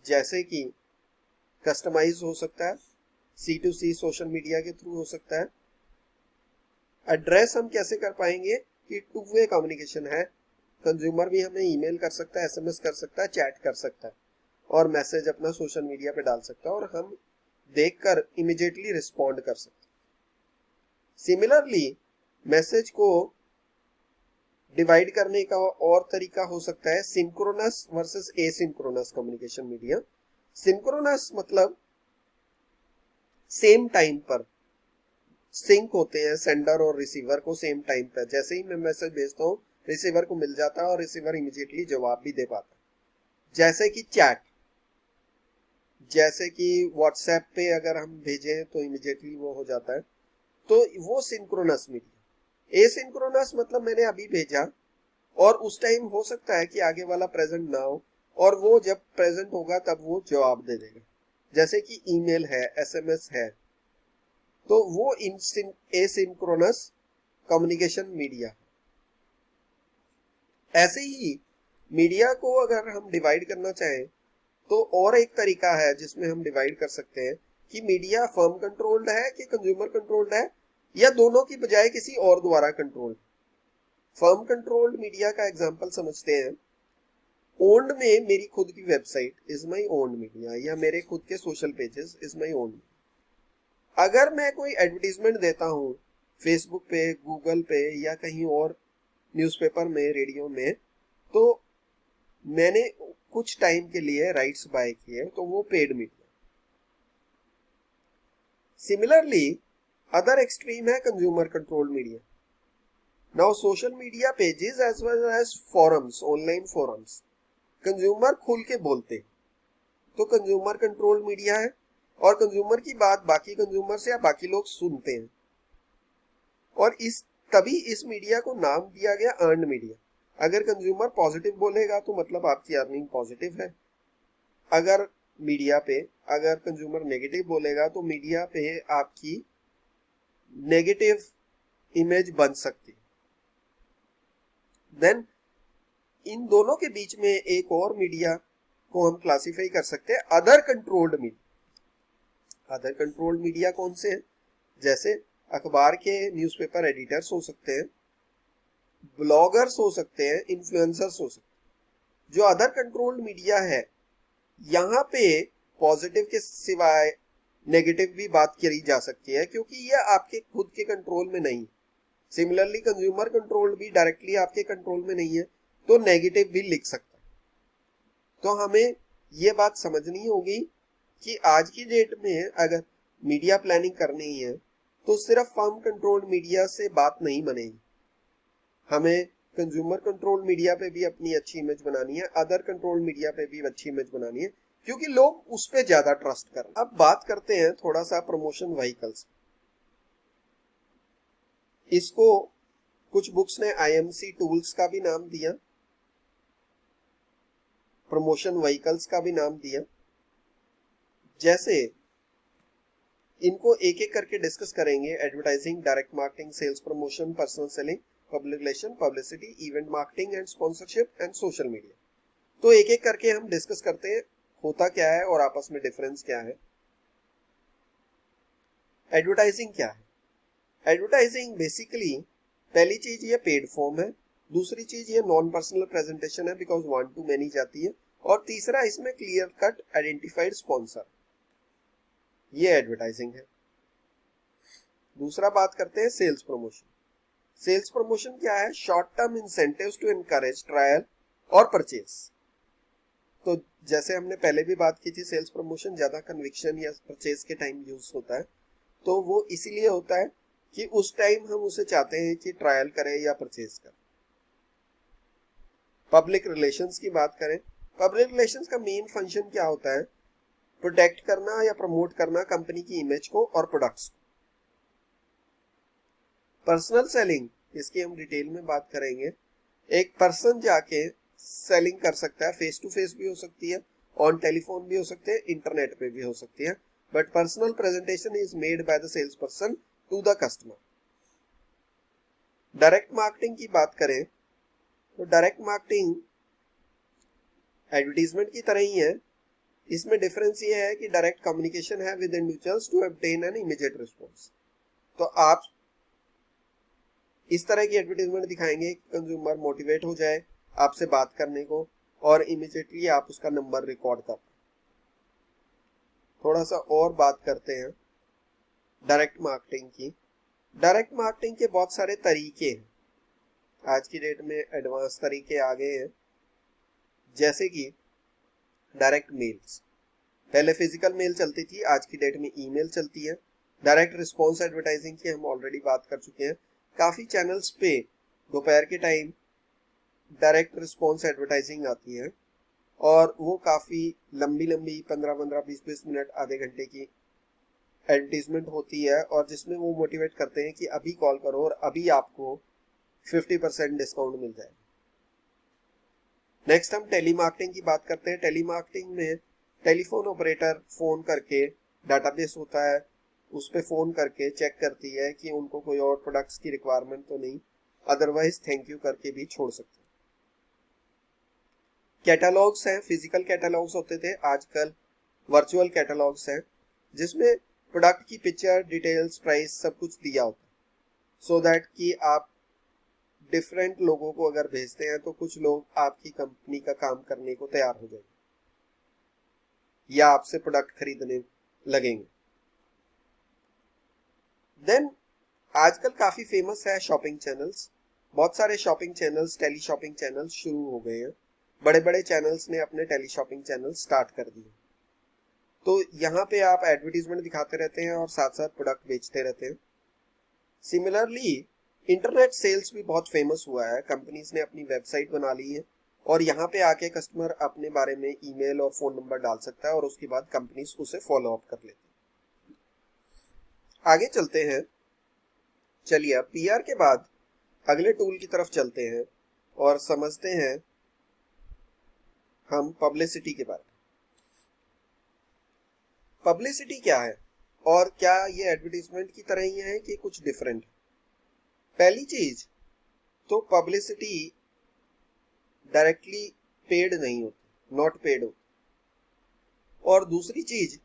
जैसे कि कस्टमाइज हो सकता है, C2C सोशल मीडिया के थ्रू हो सकता है। एड्रेस हम कैसे कर पाएंगे कि टू वे कम्युनिकेशन है, कंज्यूमर भी हमें ईमेल कर सकता है, SMS कर सकता है, चैट कर सकता है और मैसेज अपना सोशल मीडिया पे डाल सकता है और हम देखकर इमीडिएटली रिस्पॉन्ड कर सकते हैं। सिमिलरली मैसेज को डिवाइड करने का और तरीका हो सकता है synchronous versus asynchronous communication media. Synchronous मतलब सेम टाइम पर सिंक होते हैं सेंडर और रिसीवर को सेम टाइम पर। जैसे ही मैं मैसेज भेजता हूँ रिसीवर को मिल जाता है और रिसीवर इमीडिएटली जवाब भी दे पाता है। जैसे कि चैट, जैसे कि व्हाट्सएप पे अगर हम भेजें तो इमीडिएटली वो हो जाता है, तो वो सिंक्रोनस मीडिया। एसिंक्रोनस मतलब मैंने अभी भेजा और उस टाइम हो सकता है कि आगे वाला प्रेजेंट ना हो और वो जब प्रेजेंट होगा तब वो जवाब दे देगा। जैसे कि ईमेल है, SMS है, तो वो एसिंक्रोनस कम्युनिकेशन मीडिया। ऐसे ही मीडिया को अगर हम डिवाइड करना चाहें तो और एक तरीका है जिसमें हम डिवाइड कर सकते हैं कि मीडिया फर्म कंट्रोल्ड है कि कंज्यूमर कंट्रोल्ड है या दोनों की बजाय किसी और द्वारा कंट्रोल्ड। फर्म कंट्रोल्ड मीडिया का एग्जांपल समझते हैं। ओन्ड में मेरी खुद की website is my owned media, या मेरे खुद के social pages is my owned. अगर मैं कोई एडवर्टीजमेंट देता हूँ फेसबुक पे, गूगल पे या कहीं और, न्यूज़पेपर में, रेडियो में, तो मैंने कुछ टाइम के लिए राइट्स बाय किए, तो वो paid media. Similarly other extreme है consumer controlled media. Now social media pages as well as forums, online forums, consumer खुल के बोलते, तो कंज्यूमर कंट्रोल्ड मीडिया है। और कंज्यूमर की बात बाकी कंज्यूमर से या बाकी लोग सुनते हैं, और तभी इस मीडिया को नाम दिया गया अर्न्ड मीडिया। अगर कंज्यूमर पॉजिटिव बोलेगा तो मतलब आपकी अर्निंग पॉजिटिव है। अगर मीडिया पे अगर कंज्यूमर नेगेटिव बोलेगा तो मीडिया पे आपकी नेगेटिव इमेज बन सकती है। देन इन दोनों के बीच में एक और मीडिया को हम क्लासिफाई कर सकते हैं, other controlled media. Other controlled media कौन से हैं? जैसे अखबार के न्यूज़पेपर एडिटर्स हो सकते हैं, ब्लॉगर्स हो सकते हैं, इन्फ्लुएंसर्स हो सकते हैं। जो अदर कंट्रोल्ड मीडिया है, यहाँ पे पॉजिटिव के सिवाय नेगेटिव भी बात करी जा सकती है, क्योंकि ये आपके खुद के कंट्रोल में नहीं। सिमिलरली कंज्यूमर कंट्रोल भी डायरेक्टली आपके कंट्रोल में नहीं है, तो नेगेटिव भी लिख सकता है। तो हमें ये बात समझनी होगी कि आज की डेट में अगर मीडिया प्लानिंग करनी है तो सिर्फ फर्म कंट्रोल्ड मीडिया से बात नहीं बनेगी। हमें कंज्यूमर कंट्रोल्ड मीडिया पे भी अपनी अच्छी इमेज बनानी है, अदर कंट्रोल्ड मीडिया पे भी अच्छी इमेज बनानी है, क्योंकि लोग उस पे ज्यादा ट्रस्ट कर रहे हैं। अब बात करते हैं थोड़ा सा प्रमोशन व्हीकल्स। इसको कुछ बुक्स ने IMC टूल्स का भी नाम दिया, प्रमोशन व्हीकल्स का भी नाम दिया। जैसे इनको एक एक करके डिस्कस करेंगे। Advertising, direct marketing, sales promotion, personal selling, public relation, publicity, event marketing and sponsorship and social media. तो एक एक करके हम डिस्कस करते हैं होता क्या है और आपस में डिफरेंस क्या है। एडवर्टाइजिंग क्या है? एडवर्टाइजिंग बेसिकली पहली चीज ये पेड फॉर्म है, दूसरी चीज ये नॉन पर्सनल प्रेजेंटेशन है बिकॉज वन टू मेनी जाती है, और तीसरा इसमें क्लियर कट आइडेंटिफाइड स्पॉन्सर, ये एडवर्टाइजिंग है। दूसरा बात करते हैं सेल्स प्रमोशन। सेल्स प्रमोशन क्या है? Short term incentives to encourage trial और परचेज। तो जैसे हमने पहले भी बात की थी, सेल्स प्रमोशन ज्यादा कन्विक्शन या परचेज के टाइम यूज होता है, तो वो इसीलिए होता है कि उस टाइम हम उसे चाहते हैं कि ट्रायल करे या परचेज करे। पब्लिक रिलेशंस की बात करें, पब्लिक रिलेशंस का मेन फंक्शन क्या होता है? प्रोटेक्ट करना या प्रमोट करना कंपनी की इमेज को और प्रोडक्ट्स को। पर्सनल सेलिंग, इसकी हम डिटेल में बात करेंगे। एक पर्सन जाके सेलिंग कर सकता है, फेस टू फेस भी हो सकती है, ऑन टेलीफोन भी हो सकते हैं, इंटरनेट पे भी हो सकती है, but personal presentation is made by the sales person to the customer. Direct marketing की बात करें तो डायरेक्ट मार्केटिंग एडवर्टीजमेंट की तरह ही है। इसमें डिफरेंस ये है कि डायरेक्ट कम्युनिकेशन है with individuals to obtain an immediate response. तो आप इस तरह की एडवर्टीजमेंट दिखाएंगे कि कंज्यूमर मोटिवेट हो जाए आपसे बात करने को, और इमीडिएटली आप उसका नंबर रिकॉर्ड कर। थोड़ा सा और बात करते हैं डायरेक्ट मार्केटिंग की। डायरेक्ट मार्केटिंग के बहुत सारे तरीके हैं, आज की डेट में एडवांस तरीके आ गए हैं। जैसे कि डायरेक्ट मेल्स, पहले फिजिकल मेल चलती थी, आज की डेट में ईमेल चलती है। डायरेक्ट रिस्पॉन्स एडवर्टाइजिंग की हम ऑलरेडी बात कर चुके हैं। काफी चैनल्स पे दोपहर के टाइम डायरेक्ट रिस्पॉन्स एडवर्टाइजिंग आती है, और वो काफी लंबी 15-15, 20-20 मिनट, आधे घंटे की एडवर्टीजमेंट होती है, और जिसमें वो मोटिवेट करते हैं कि अभी कॉल करो और अभी आपको 50% डिस्काउंट मिल जाएगा। नेक्स्ट हम टेलीमार्केटिंग की बात करते हैं। टेलीमार्केटिंग में टेलीफोन ऑपरेटर फोन करके, डाटाबेस होता है उस पे फोन करके चेक करती है कि उनको कोई और प्रोडक्ट्स की रिक्वायरमेंट तो नहीं, अदरवाइज थैंक यू करके भी छोड़ सकते हैं। कैटलॉग्स हैं, फिजिकल कैटलॉग्स होते थे, आजकल वर्चुअल कैटलॉग्स हैं, जिसमें प्रोडक्ट की पिक्चर, डिटेल्स, प्राइस सब कुछ दिया होता है। सो दैट कि आप डिफरेंट लोगों को अगर भेजते हैं तो कुछ लोग आपकी कंपनी का काम करने को तैयार हो जाएंगे या आपसे प्रोडक्ट खरीदने लगेंगे। देन आजकल काफी फेमस है शॉपिंग चैनल्स। बहुत सारे shopping channels, teleshopping channels शुरू हो गए हैं। बड़े बड़े चैनल्स ने अपने टेली शॉपिंग चैनल स्टार्ट कर दिए। तो यहाँ पे आप एडवर्टीजमेंट दिखाते रहते हैं और साथ साथ प्रोडक्ट बेचते रहते हैं। सिमिलरली इंटरनेट सेल्स भी बहुत फेमस हुआ है। कंपनीज ने अपनी वेबसाइट बना ली है और यहाँ पे आके कस्टमर अपने बारे में ईमेल और फोन नंबर डाल सकता है और उसके बाद कंपनीज उसे फॉलो अप कर लेती है। आगे चलते हैं। चलिए अब पीआर के बाद अगले टूल की तरफ चलते हैं और समझते हैं हम पब्लिसिटी के बारे में। पब्लिसिटी क्या है और क्या ये एडवर्टीजमेंट की तरह ही है कि कुछ डिफरेंट है? पहली चीज तो पब्लिसिटी डायरेक्टली पेड नहीं होती, नॉट पेड होती। और दूसरी चीज,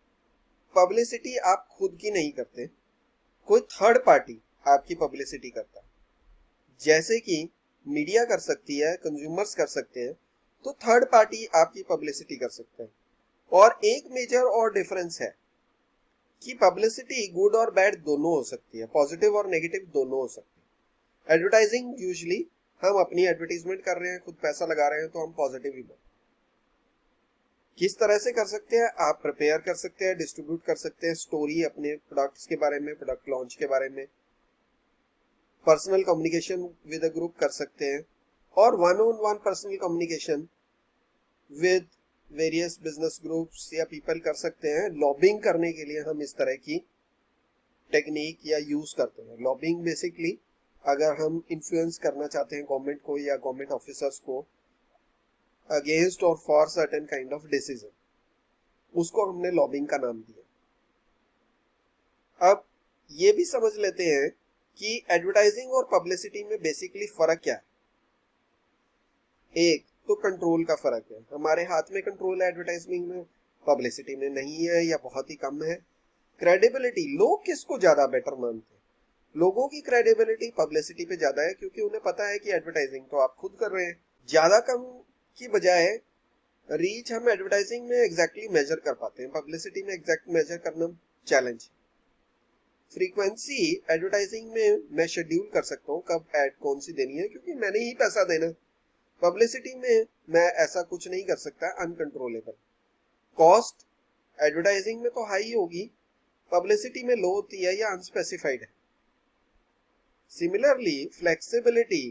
पब्लिसिटी आप खुद की नहीं करते, कोई थर्ड पार्टी आपकी पब्लिसिटी करता है। जैसे कि मीडिया कर सकती है, कंज्यूमर्स कर सकते हैं, तो थर्ड पार्टी आपकी पब्लिसिटी कर सकते हैं। और एक मेजर और डिफरेंस है कि पब्लिसिटी गुड और बैड दोनों हो सकती है, पॉजिटिव और नेगेटिव दोनों हो सकती है। एडवर्टाइजिंग यूजुअली हम अपनी एडवर्टाइजमेंट कर रहे हैं, खुद पैसा लगा रहे हैं, तो हम पॉजिटिव ही बोल। किस तरह से कर सकते हैं? आप प्रिपेयर कर सकते हैं, डिस्ट्रीब्यूट कर सकते हैं स्टोरी अपने प्रोडक्ट्स के बारे में, प्रोडक्ट लॉन्च के बारे में, personal communication with a group कर सकते हैं और one on one personal communication with various business groups या पीपल कर सकते हैं। लॉबिंग करने के लिए हम इस तरह की टेक्निक या यूज करते हैं। लॉबिंग बेसिकली अगर हम इन्फ्लुएंस करना चाहते हैं गवर्नमेंट को या गवर्नमेंट ऑफिसर्स को अगेंस्ट और for certain kind of decision, उसको हमने लॉबिंग का नाम दिया। अब ये भी समझ लेते हैं कि एडवर्टाइजिंग और पब्लिसिटी में बेसिकली फर्क क्या है। एक तो कंट्रोल का फर्क है। हमारे हाथ में कंट्रोल है एडवर्टाइजिंग में, पब्लिसिटी में नहीं है या बहुत ही कम है। क्रेडिबिलिटी, लोग किसको ज्यादा बेटर मानते हैं? लोगों की क्रेडिबिलिटी पब्लिसिटी पे ज्यादा है क्योंकि उन्हें पता है कि एडवर्टाइजिंग तो आप खुद कर रहे हैं। ज्यादा कम की बजाय रीच हम एडवर्टाइजिंग में एग्जैक्टली मेजर कर पाते हैं, पब्लिसिटी में एग्जैक्ट मेजर करना चैलेंज है। फ्रीक्वेंसी एडवर्टाइजिंग में मैं शेड्यूल कर सकता हूँ कब एड कौन सी देनी है क्योंकि मैंने ही पैसा देना। पब्लिसिटी में मैं ऐसा कुछ नहीं कर सकता, अनकंट्रोलेबल। कॉस्ट एडवर्टाइजिंग में तो हाई होगी, पब्लिसिटी में लो होती है या अनस्पेसिफाइड है। सिमिलरली फ्लेक्सिबिलिटी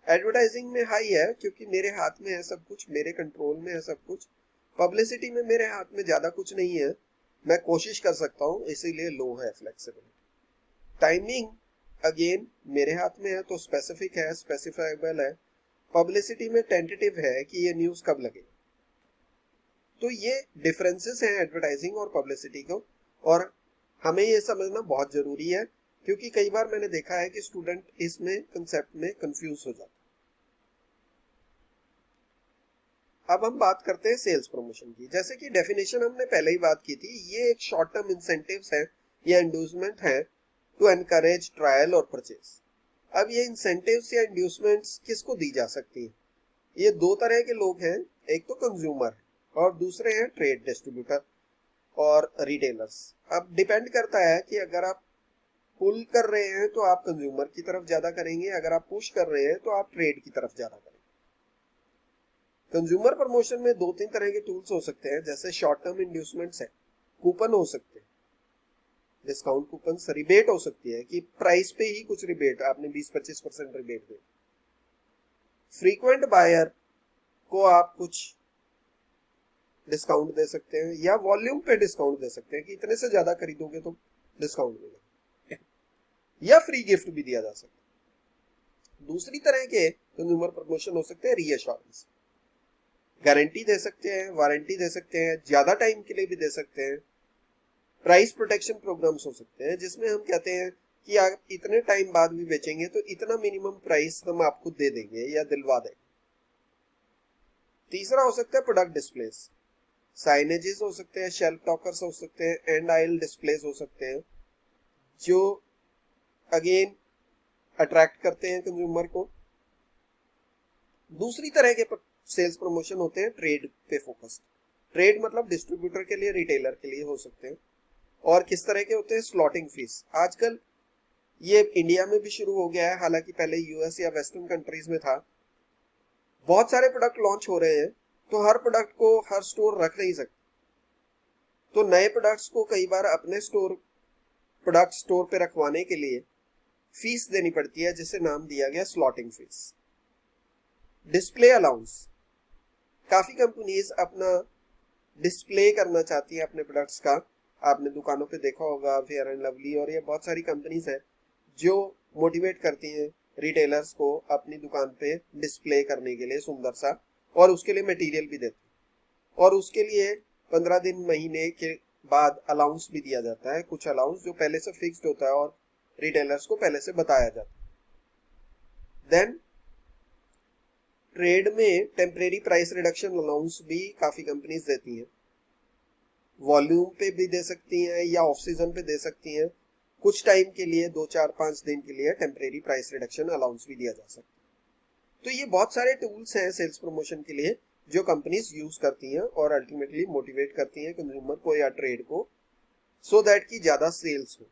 एडवर्टाइजिंग में हाई है क्योंकि मेरे हाथ में है सब कुछ, मेरे कंट्रोल में है सब कुछ। पब्लिसिटी में मेरे हाथ में ज्यादा कुछ नहीं है, मैं कोशिश कर सकता हूँ, इसीलिए लो है फ्लेक्सिबिलिटी। टाइमिंग अगेन मेरे हाथ में है तो स्पेसिफिक है, स्पेसिफाइबल है। पब्लिसिटी में टेंटेटिव है कि ये न्यूज कब लगे। तो ये डिफरेंसेस हैं एडवर्टाइजिंग और पब्लिसिटी को, और हमें ये समझना बहुत जरूरी है क्योंकि कई बार मैंने देखा है कि स्टूडेंट इसमें कंसेप्ट में कंफ्यूज हो जाता है। अब हम बात करते हैं सेल्स प्रमोशन की। जैसे कि डेफिनेशन हमने पहले ही बात की थी, ये एक शॉर्ट टर्म इंसेंटिव्स है या इंड्यूसमेंट है टू एनकरेज ट्रायल और परचेज। अब ये इंसेंटिव्स या इंड्यूसमेंट्स किसको दी जा सकती है? ये दो तरह के लोग हैं, एक तो कंज्यूमर और दूसरे हैं ट्रेड डिस्ट्रीब्यूटर और रिटेलर्स। अब डिपेंड करता है कि अगर आप पुल कर रहे हैं तो आप कंज्यूमर की तरफ ज्यादा करेंगे, अगर आप पुश कर रहे हैं तो आप ट्रेड की तरफ ज्यादा करेंगे। कंज्यूमर प्रमोशन में दो तीन तरह के टूल्स हो सकते हैं, जैसे शॉर्ट टर्म इंड्यूसमेंट्स है, कूपन हो सकते हैं, डिस्काउंट कूपन, रिबेट हो सकती है कि प्राइस पे ही कुछ रिबेट, आपने 20-25% रिबेट दे। फ्रीक्वेंट बायर को आप कुछ डिस्काउंट दे सकते हैं या वॉल्यूम पे डिस्काउंट दे सकते हैं कि इतने से ज्यादा खरीदोगे तो डिस्काउंट मिलेगा, या फ्री गिफ्ट भी दिया जा सकता है। दूसरी तरह के कंज्यूमर प्रमोशन हो सकते हैं रीअश्योरेंस, गारंटी दे सकते हैं, वारंटी दे सकते हैं, ज्यादा टाइम के लिए भी दे सकते हैं। प्राइस प्रोटेक्शन प्रोग्राम्स हो सकते हैं जिसमें हम कहते हैं कि आप इतने टाइम बाद भी बेचेंगे तो इतना मिनिमम प्राइस हम आपको दे देंगे या दिलवा देंगे। तीसरा हो सकता है प्रोडक्ट डिस्प्लेस, साइनेजेस हो सकते हैं, शेल्फ टॉकर्स हो सकते हैं, एंड आइल डिस्प्लेस हो सकते हैं, जो अगेन अट्रैक्ट करते हैं कंज्यूमर को। दूसरी तरह के सेल्स प्रमोशन होते हैं ट्रेड पे फोकस्ड। ट्रेड मतलब डिस्ट्रीब्यूटर के लिए, रिटेलर के लिए हो सकते हैं। और किस तरह के होते हैं? Slotting fees. आजकल ये इंडिया में भी शुरू हो गया है, हालांकि पहले यूएस या वेस्टर्न कंट्रीज में था। बहुत सारे प्रोडक्ट लॉन्च हो रहे हैं, तो हर प्रोडक्ट को हर स्टोर रख नहीं सकते, तो नए प्रोडक्ट्स को कई बार अपने प्रोडक्ट स्टोर पे रखवाने के लिए फीस देनी पड़ती है, जिसे नाम दिया गया स्लॉटिंग फीस। Display allowance. काफी कंपनीज अपना डिस्प्ले करना चाहती है अपने प्रोडक्ट्स का। आपने दुकानों पे देखा होगा, फेयर एंड लवली और ये बहुत सारी कंपनीज हैं जो मोटिवेट करती हैं रिटेलर्स को अपनी दुकान पे डिस्प्ले करने के लिए सुंदर सा, और उसके लिए मटेरियल भी देते हैं। और उसके लिए 15 दिन महीने के बाद अलाउंस भी दिया जाता है, कुछ अलाउंस जो पहले से फिक्स्ड होता है और रिटेलर्स को पहले से बताया जाता है। देन ट्रेड में टेम्परेरी प्राइस रिडक्शन अलाउंस भी काफी कंपनीज देती हैं। वॉल्यूम पे भी दे सकती हैं या ऑफ सीजन पे दे सकती हैं। कुछ टाइम के लिए 2-4-5 दिन के लिए टेम्परेरी प्राइस रिडक्शन अलाउंस भी दिया जा सकता है। तो ये बहुत सारे टूल्स हैं सेल्स प्रमोशन के लिए जो कंपनीज यूज करती हैं और अल्टीमेटली मोटिवेट करती हैं कंज्यूमर को या ट्रेड को, सो दैट की ज्यादा सेल्स हो।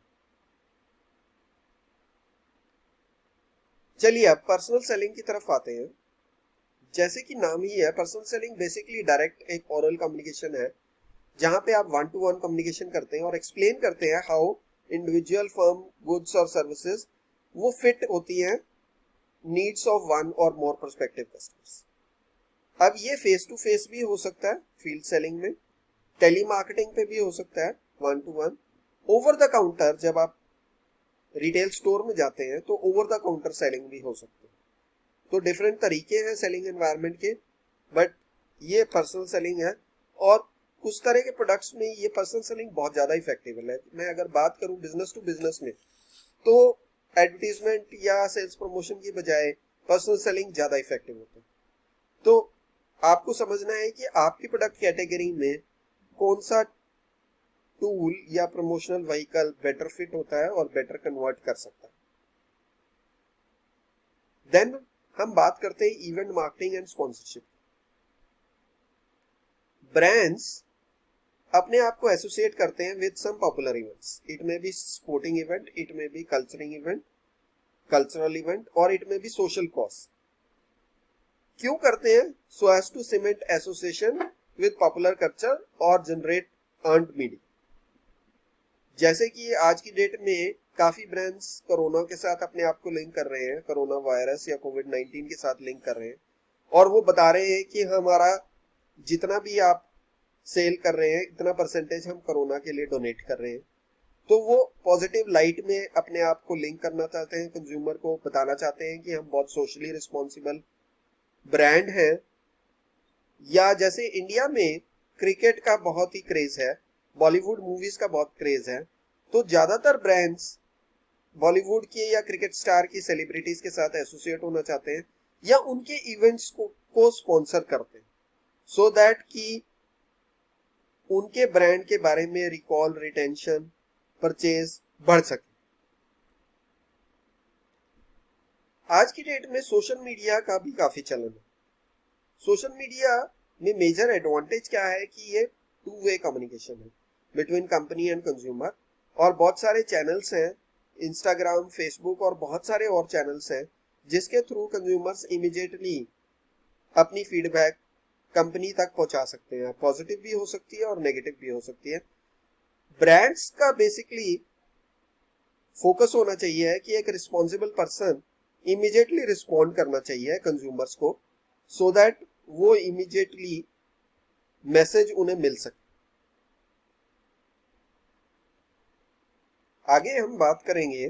चलिए अब पर्सनल सेलिंग की तरफ आते हैं। जैसे कि नाम ही है, पर्सनल सेलिंग बेसिकली डायरेक्ट एक ओरल कम्युनिकेशन है, जहां पे आप 1-to-1 कम्युनिकेशन करते हैं और एक्सप्लेन करते हैं हाउ इंडिविजुअल फर्म गुड्स और सर्विसेज वो फिट होती हैं नीड्स ऑफ वन और मोर प्रोस्पेक्टिव कस्टमर्स। अब ये फेस टू फेस भी हो सकता है फील्ड सेलिंग में, टेली मार्केटिंग पे भी हो सकता है 1-to-1, ओवर द काउंटर जब आप रिटेल स्टोर में जाते हैं तो ओवर द काउंटर सेलिंग भी हो सकती है। तो डिफरेंट तरीके हैं सेलिंग एनवायरनमेंट के, बट ये पर्सनल सेलिंग है। और कुछ तरह के प्रोडक्ट्स में ये पर्सनल सेलिंग बहुत ज्यादा इफेक्टिव है। मैं अगर बात करूं बिजनेस टू बिजनेस में, तो एडवर्टीजमेंट या सेल्स प्रमोशन की बजाय पर्सनल सेलिंग ज्यादा इफेक्टिव होता है। तो आपको समझना है कि आपकी प्रोडक्ट कैटेगरी में कौन सा टूल या प्रमोशनल व्हीकल बेटर फिट होता है और बेटर कन्वर्ट कर सकता है। देन हम बात करते हैं event marketing and sponsorship. Brands अपने आप को एसोसिएट करते हैं with some popular events. It may be sporting event, it may be cultural event और it may be social cause. क्यों करते हैं? So as to cement association with popular culture और जनरेट अर्न्ड मीडिया। जैसे कि आज की डेट में काफी ब्रांड्स कोरोना के साथ अपने आप को लिंक कर रहे हैं, कोरोना वायरस या कोविड-19 के साथ लिंक कर रहे हैं, और वो बता रहे हैं कि हमारा जितना भी आप सेल कर रहे हैं इतना परसेंटेज हम कोरोना के लिए डोनेट कर रहे हैं। तो वो पॉजिटिव लाइट में अपने आप को लिंक करना चाहते हैं, कंज्यूमर को बताना चाहते हैं कि हम बहुत सोशली रिस्पॉन्सिबल ब्रांड है। या जैसे इंडिया में क्रिकेट का बहुत ही क्रेज है, बॉलीवुड मूवीज का बहुत क्रेज है, तो ज्यादातर ब्रांड्स बॉलीवुड के या क्रिकेट स्टार की सेलिब्रिटीज के साथ एसोसिएट होना चाहते हैं या उनके इवेंट्स को स्पॉन्सर करते हैं, सो दैट कि उनके ब्रांड के बारे में रिकॉल, रिटेंशन, परचेज बढ़ सके। आज की डेट में सोशल मीडिया का भी काफी चलन है। सोशल मीडिया में मेजर एडवांटेज क्या है कि ये टू वे कम्युनिकेशन है बिटवीन कंपनी एंड कंज्यूमर, और बहुत सारे चैनल्स हैं, इंस्टाग्राम, फेसबुक और बहुत सारे और चैनल्स हैं जिसके थ्रू कंज्यूमर्स इमीडिएटली अपनी फीडबैक कंपनी तक पहुंचा सकते हैं। पॉजिटिव भी हो सकती है और नेगेटिव भी हो सकती है। ब्रांड्स का बेसिकली फोकस होना चाहिए कि एक रिस्पॉन्सिबल पर्सन इमीडिएटली रिस्पॉन्ड करना चाहिए कंज्यूमर्स को, सो दैट वो इमीडिएटली मैसेज उन्हें मिल सके। आगे हम बात करेंगे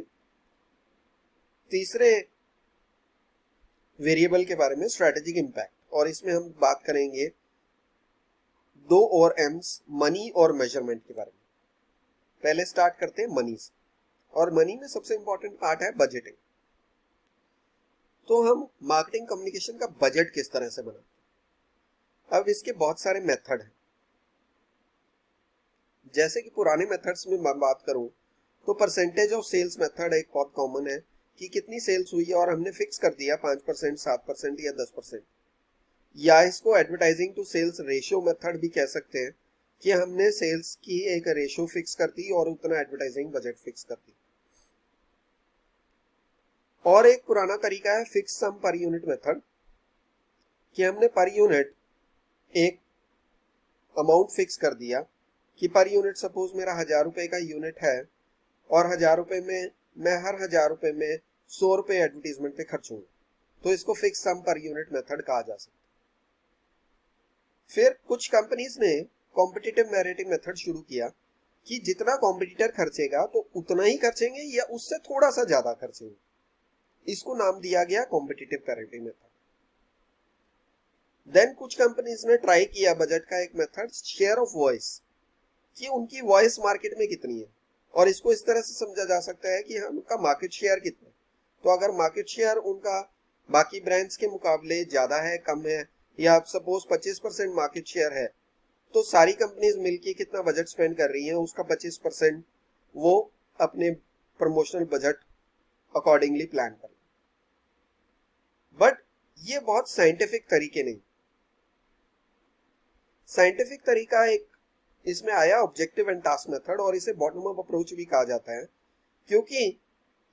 तीसरे वेरिएबल के बारे में, स्ट्रेटेजिक इंपैक्ट, और इसमें हम बात करेंगे 2 और एम्स, मनी और मेजरमेंट के बारे में। पहले स्टार्ट करते हैं मनी से, और मनी में सबसे इंपॉर्टेंट पार्ट है बजटिंग। तो हम मार्केटिंग कम्युनिकेशन का बजट किस तरह से बनाते हैं? अब इसके बहुत सारे मेथड हैं। जैसे कि पुराने मेथड्स में मैं बात करूं तो परसेंटेज ऑफ सेल्स मेथड एक बहुत कॉमन है कि कितनी सेल्स हुई है और हमने फिक्स कर दिया 5%, 7% या 10%, या इसको advertising to sales ratio method भी कह सकते हैं कि हमने सेल्स की एक रेशियो फिक्स कर दी और उतना एडवर्टाइजिंग बजट फिक्स कर दी। और एक पुराना तरीका है फिक्स सम पर यूनिट मेथड, कि हमने पर यूनिट एक अमाउंट फिक्स कर दिया कि पर यूनिट सपोज मेरा 1000 रुपए का यूनिट है और 1000 रुपए में मैं हर 1000 रुपए में 100 रुपए एडवर्टीजमेंट पे खर्चूंगा, तो इसको फिक्स सम पर यूनिट मेथड कहा जा सकता है। फिर कुछ कंपनीज ने कॉम्पिटिटिव मैरिटिंग मेथड शुरू किया कि जितना कॉम्पिटिटर खर्चेगा तो उतना ही खर्चेंगे या उससे थोड़ा सा ज्यादा खर्चेंगे, इसको नाम दिया गया कॉम्पिटिटिव मैरिटिंग मेथड। देन कुछ कंपनीज ने ट्राई किया बजट का एक मेथड शेयर ऑफ वॉइस, कि उनकी वॉइस मार्केट में कितनी है, और इसको इस तरह से समझा जा सकता है कि उनका मार्केट शेयर कितना है। तो अगर मार्केट शेयर उनका बाकी ब्रांड्स के मुकाबले ज्यादा है, कम है, या सपोज 25% मार्केट शेयर है, तो सारी कंपनीज मिलके कितना बजट स्पेंड कर रही हैं उसका 25% वो अपने प्रमोशनल बजट अकॉर्डिंगली प्लान कर। बट ये बहुत साइंटिफिक तरीके नहीं। साइंटिफिक तरीका एक इसमें आया ऑब्जेक्टिव एंड टास्क मेथड, और इसे बॉटम अप अप्रोच भी कहा जाता है क्योंकि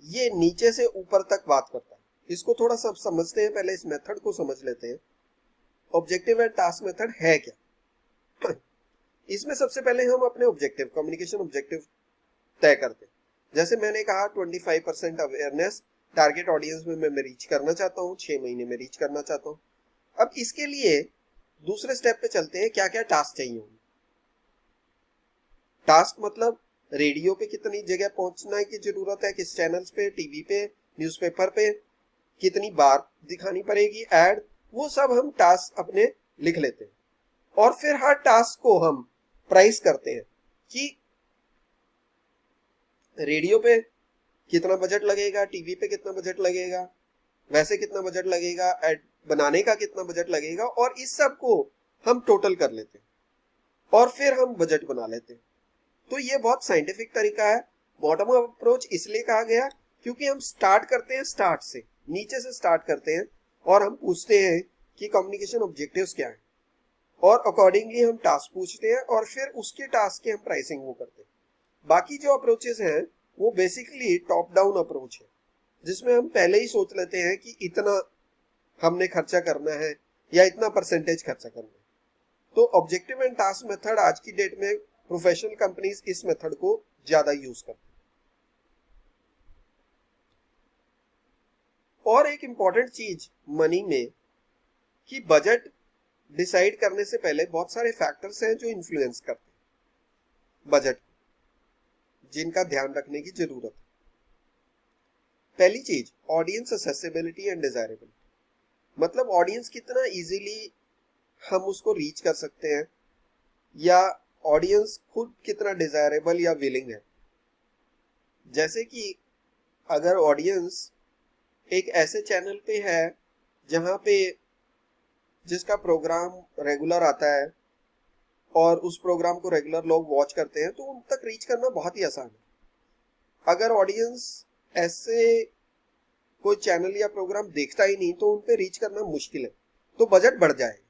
ये नीचे से ऊपर तक बात करता है। इसको थोड़ा सा समझते हैं, पहले इस मेथड को समझ लेते हैं। ऑब्जेक्टिव एंड टास्क मेथड है क्या? इसमें सबसे पहले हम अपने ऑब्जेक्टिव, कम्युनिकेशन ऑब्जेक्टिव तय करते हैं। जैसे मैंने कहा 25% अवेयरनेस टारगेट ऑडियंस में मैं रीच करना चाहता हूँ, 6 महीने में रीच करना चाहता हूँ। अब इसके लिए दूसरे स्टेप पे चलते हैं, क्या क्या टास्क चाहिए होंगे। टास्क मतलब रेडियो पे कितनी जगह पहुंचना की जरूरत है, किस चैनल्स पे, टीवी पे, न्यूज़पेपर पे, कितनी बार दिखानी पड़ेगी एड, वो सब हम टास्क अपने लिख लेते हैं। और फिर हर टास्क को हम प्राइस करते हैं कि रेडियो पे कितना बजट लगेगा, टीवी पे कितना बजट लगेगा, वैसे कितना बजट लगेगा, एड बनाने का कितना बजट लगेगा, और इस सब को हम टोटल कर लेते हैं और फिर हम बजट बना लेते हैं। तो ये बहुत साइंटिफिक तरीका है। बॉटम अप अप्रोच इसलिए कहा गया क्योंकि हम स्टार्ट करते हैं स्टार्ट से, नीचे से स्टार्ट करते हैं और हम पूछते हैं कि कम्युनिकेशन ऑब्जेक्टिव्स क्या हैं, और अकॉर्डिंगली हम टास्क पूछते हैं और फिर उसके टास्क की हम प्राइसिंग वो करते हैं। बाकी जो अप्रोचेस हैं वो बेसिकली टॉप डाउन अप्रोच है, जिसमें हम पहले ही सोच लेते हैं कि इतना हमने खर्चा करना है या इतना परसेंटेज खर्चा करना है। तो ऑब्जेक्टिव एंड टास्क मेथड आज की डेट में प्रोफेशनल कंपनीज इस मेथड को ज्यादा यूज करते हैं। और एक इंपॉर्टेंट चीज मनी में कि बजट डिसाइड करने से पहले बहुत सारे फैक्टर्स हैं जो इन्फ्लुएंस करते हैं बजट, जिनका ध्यान रखने की जरूरत है। पहली चीज ऑडियंस एक्सेसिबिलिटी एंड डिजायरेबिलिटी, मतलब ऑडियंस कितना इजीली हम उसको रीच कर सकते हैं, या ऑडियंस खुद कितना डिजायरेबल या विलिंग है। जैसे कि अगर ऑडियंस एक ऐसे चैनल पे है जहां पे जिसका प्रोग्राम रेगुलर आता है और उस प्रोग्राम को रेगुलर लोग वॉच करते हैं, तो उन तक रीच करना बहुत ही आसान है। अगर ऑडियंस ऐसे कोई चैनल या प्रोग्राम देखता ही नहीं तो उन पे रीच करना मुश्किल है, तो बजट बढ़ जाएगा।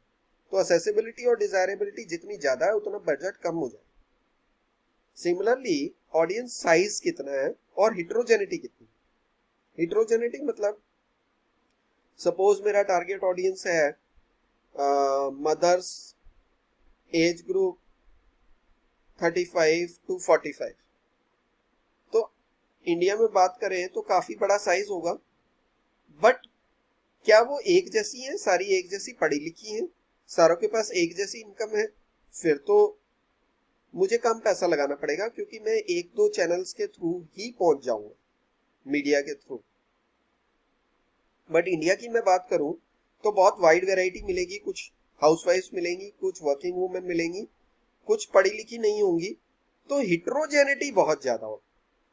तो एक्सेसिबिलिटी और डिजायरेबिलिटी जितनी ज्यादा है उतना बजट कम हो जाएगा। सिमिलरली ऑडियंस साइज कितना है और हिट्रोजेनिटी कितनी। हिट्रोजेनिटी मतलब सपोज मेरा टारगेट ऑडियंस है मदर्स एज ग्रुप 35 to 45, तो इंडिया में बात करें तो काफी बड़ा साइज होगा। बट क्या वो एक जैसी हैं, सारी एक जैसी पढ़ी लिखी हैं, सारों के पास एक जैसी इनकम है? फिर तो मुझे कम पैसा लगाना पड़ेगा क्योंकि मैं एक दो चैनल्स के थ्रू ही पहुंच जाऊंगा, मीडिया के थ्रू। बट इंडिया की मैं बात करूं तो बहुत वाइड वैरायटी मिलेगी। कुछ हाउसवाइफ्स मिलेंगी, कुछ वर्किंग वुमेन मिलेंगी, कुछ पढ़ी लिखी नहीं होंगी, तो हिट्रोजेनिटी बहुत ज्यादा हो।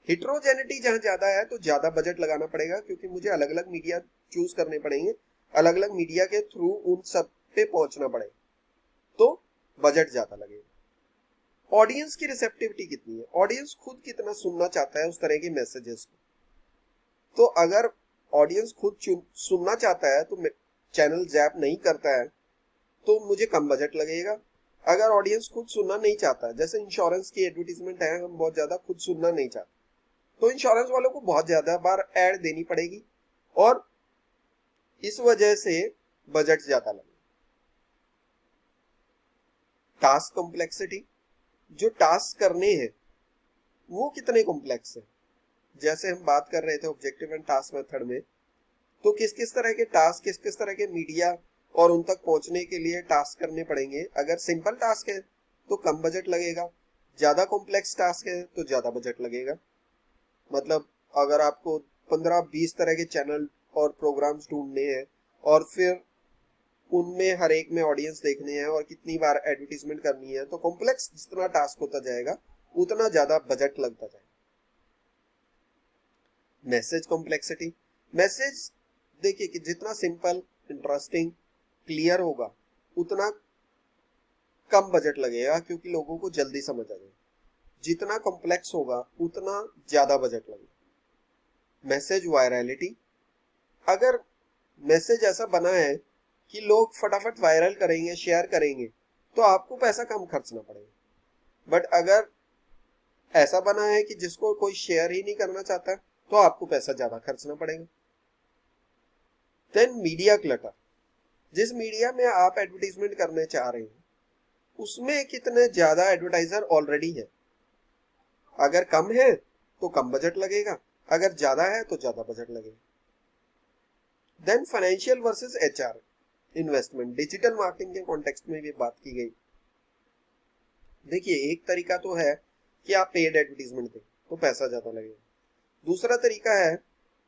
हिट्रोजेनिटी जहां ज्यादा है तो ज्यादा बजट लगाना पड़ेगा क्योंकि मुझे अलग अलग मीडिया चूज करने पड़ेंगे, अलग अलग मीडिया के थ्रू उन सब पे पहुंचना पड़ेगा, तो बजट ज्यादा लगेगा। ऑडियंस की रिसेप्टिविटी कितनी है, ऑडियंस खुद कितना सुनना चाहता है उस तरह के मैसेजेस को। तो अगर ऑडियंस खुद सुनना चाहता है तो चैनल जैप नहीं करता है तो मुझे कम बजट लगेगा। अगर ऑडियंस खुद सुनना नहीं चाहता, जैसे इंश्योरेंस की एडवर्टीजमेंट है, हम बहुत ज्यादा खुद सुनना नहीं चाहते, तो इंश्योरेंस वालों को बहुत ज्यादा बार ऐड देनी पड़ेगी और इस वजह से बजट ज्यादा लगेगा। टास्क कॉम्प्लेक्सिटी, जो टास्क करने हैं वो कितने कॉम्प्लेक्स है। जैसे हम बात कर रहे थे ऑब्जेक्टिव एंड टास्क मेथड में, तो किस किस तरह के टास्क, किस किस तरह के मीडिया और उन तक पहुंचने के लिए टास्क करने पड़ेंगे। अगर सिंपल टास्क है तो कम बजट लगेगा, ज्यादा कॉम्प्लेक्स टास्क है तो ज्यादा बजट लगेगा। मतलब अगर आपको 15-20 तरह के चैनल और प्रोग्राम्स ढूंढने हैं और फिर उनमें हर एक में ऑडियंस देखने हैं और कितनी बार एडवर्टीजमेंट करनी है, तो कॉम्प्लेक्स जितना टास्क होता जाएगा उतना ज्यादा बजट लगता जाएगा। मैसेज कॉम्प्लेक्सिटी, मैसेज देखिए कि जितना सिंपल, इंटरेस्टिंग, क्लियर होगा उतना कम बजट लगेगा क्योंकि लोगों को जल्दी समझ आ जाएगा। जितना कॉम्प्लेक्स होगा उतना ज्यादा बजट लगेगा। मैसेज वायरलिटी, अगर मैसेज ऐसा बना है कि लोग फटाफट वायरल करेंगे, शेयर करेंगे, तो आपको पैसा कम खर्चना पड़ेगा। बट अगर ऐसा बना है कि जिसको कोई शेयर ही नहीं करना चाहता तो आपको पैसा ज्यादा खर्चना पड़ेगा। देन मीडिया क्लटर, जिस मीडिया में आप एडवर्टीजमेंट करने चाह रहे हैं उसमें कितने ज्यादा एडवर्टाइजर ऑलरेडी है। अगर कम है तो कम बजट लगेगा, अगर ज्यादा है तो ज्यादा बजट लगेगा। Then financial versus HR investment, digital marketing के कॉन्टेक्स्ट में भी बात की गई। देखिए एक तरीका तो है कि आप पेड एडवर्टीजमेंट दें तो पैसा ज्यादा लगेगा। दूसरा तरीका है,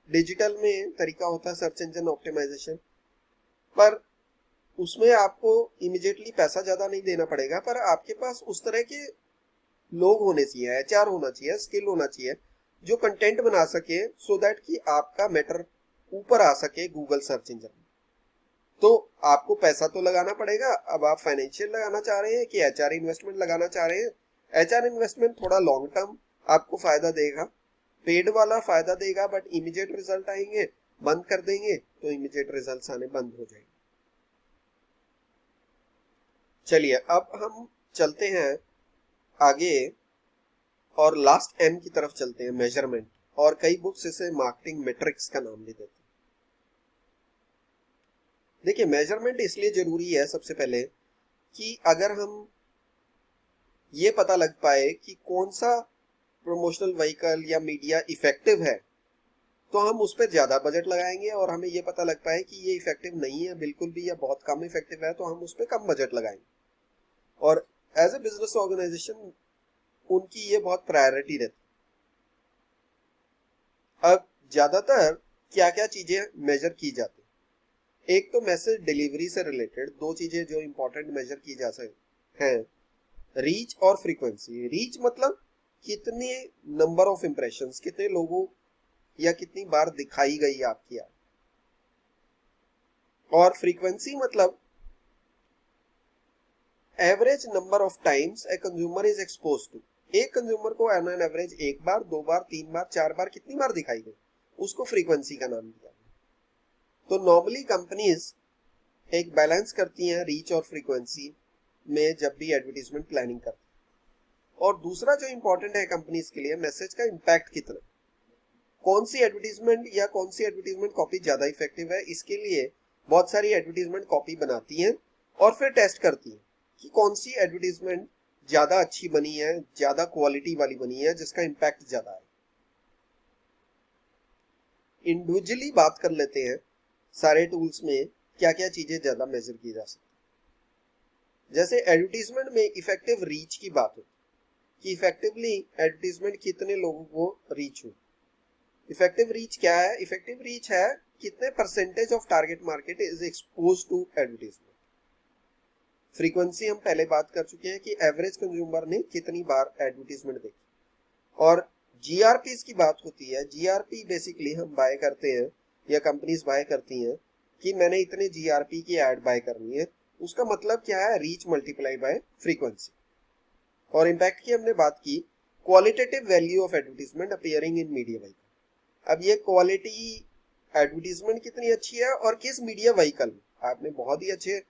डिजिटल में तरीका होता है सर्च इंजन ऑप्टिमाइजेशन, पर उसमें आपको इमीडिएटली पैसा ज्यादा नहीं देना पड़ेगा, पर आपके पास उस तरह के लोग होने चाहिए, एचआर होना चाहिए, स्किल होना चाहिए जो कंटेंट बना सके सो दैट कि आपका मैटर ऊपर आ सके गूगल सर्च इंजन में। तो आपको पैसा तो लगाना पड़ेगा। अब आप फाइनेंशियल लगाना चाह रहे हैं कि एचआर इन्वेस्टमेंट लगाना चाह रहे हैं। एचआर इन्वेस्टमेंट थोड़ा लॉन्ग टर्म आपको फायदा देगा, पेड वाला फायदा देगा, बट इमीडिएट रिजल्ट आएंगे, बंद कर देंगे तो इमीडिएट रिजल्ट आने बंद हो जाएंगे। चलिए अब हम चलते हैं आगे और लास्ट एम की तरफ चलते हैं, मेजरमेंट। और कई बुक्स इसे मार्केटिंग मैट्रिक्स का नाम भी देते हैं। देखिए मेजरमेंट इसलिए जरूरी है सबसे पहले कि अगर हम ये पता लग पाए कि कौन सा प्रमोशनल व्हीकल या मीडिया इफेक्टिव है तो हम उस पर ज्यादा बजट लगाएंगे, और हमें ये पता लग पाए कि ये इफेक्टिव नहीं है बिल्कुल भी या बहुत कम इफेक्टिव है तो हम उस पर कम बजट लगाएंगे। और एज ए बिजनेस ऑर्गेनाइजेशन उनकी ये बहुत प्रायोरिटी रहती। अब ज्यादातर क्या क्या चीजें मेजर की जाती, एक तो मैसेज डिलीवरी से रिलेटेड दो चीजें जो इंपॉर्टेंट मेजर की जा सकती हैं, रीच और फ्रीक्वेंसी। रीच मतलब कितने नंबर ऑफ इंप्रेशंस, कितने लोगों या कितनी बार दिखाई गई आपकी ऐड। और फ्रीक्वेंसी मतलब average number of times a consumer is expose to. एक कंज्यूमर को ऑन एन एवरेज एक बार, दो बार, तीन बार, चार बार, कितनी बार दिखाई गई, उसको फ्रीक्वेंसी का नाम दिया। तो नॉर्मली कंपनीज एक बैलेंस करती हैं रीच और फ्रीक्वेंसी में जब भी एडवर्टीजमेंट प्लानिंग करती है। और दूसरा जो इंपॉर्टेंट है कंपनीज के लिए, मैसेज का इंपैक्ट कितना, कौन सी एडवर्टीजमेंट या कौन सी एडवर्टीजमेंट कॉपी ज्यादा इफेक्टिव है। इसके लिए बहुत सारी एडवर्टीजमेंट कॉपी बनाती हैं और फिर टेस्ट करती हैं कि कौन सी एडवर्टीजमेंट ज्यादा अच्छी बनी है, ज्यादा क्वालिटी वाली बनी है, जिसका इंपैक्ट ज्यादा है। इंडिविजुअली बात कर लेते हैं सारे टूल्स में क्या क्या चीजें ज्यादा मेजर की जा सकती। जैसे एडवर्टीजमेंट में इफेक्टिव रीच की बात होती कि इफेक्टिवली एडवर्टीजमेंट कितने लोगों को रीच हुई। इफेक्टिव रीच क्या है? इफेक्टिव रीच है कितने percentage of target market is expose to advertisement. Frequency हम पहले बात कर चुके हैं कि एवरेज कंज्यूमर ने कितनी बार एडवर्टीजमेंट देखी। और जीआरपी की बात होती है। जीआरपी बेसिकली हम बाय करते हैं या कंपनीज बाय करती हैं कि मैंने इतने जीआरपी की एड बाय करनी है। उसका मतलब क्या है? Reach multiply by frequency. और इंपैक्ट की हमने बात की, qualitative value of advertisement appearing in media vehicle. अब ये क्वालिटी एडवर्टीजमेंट कितनी अच्छी है और किस मीडिया व्हीकल में, आपने बहुत ही अच्छे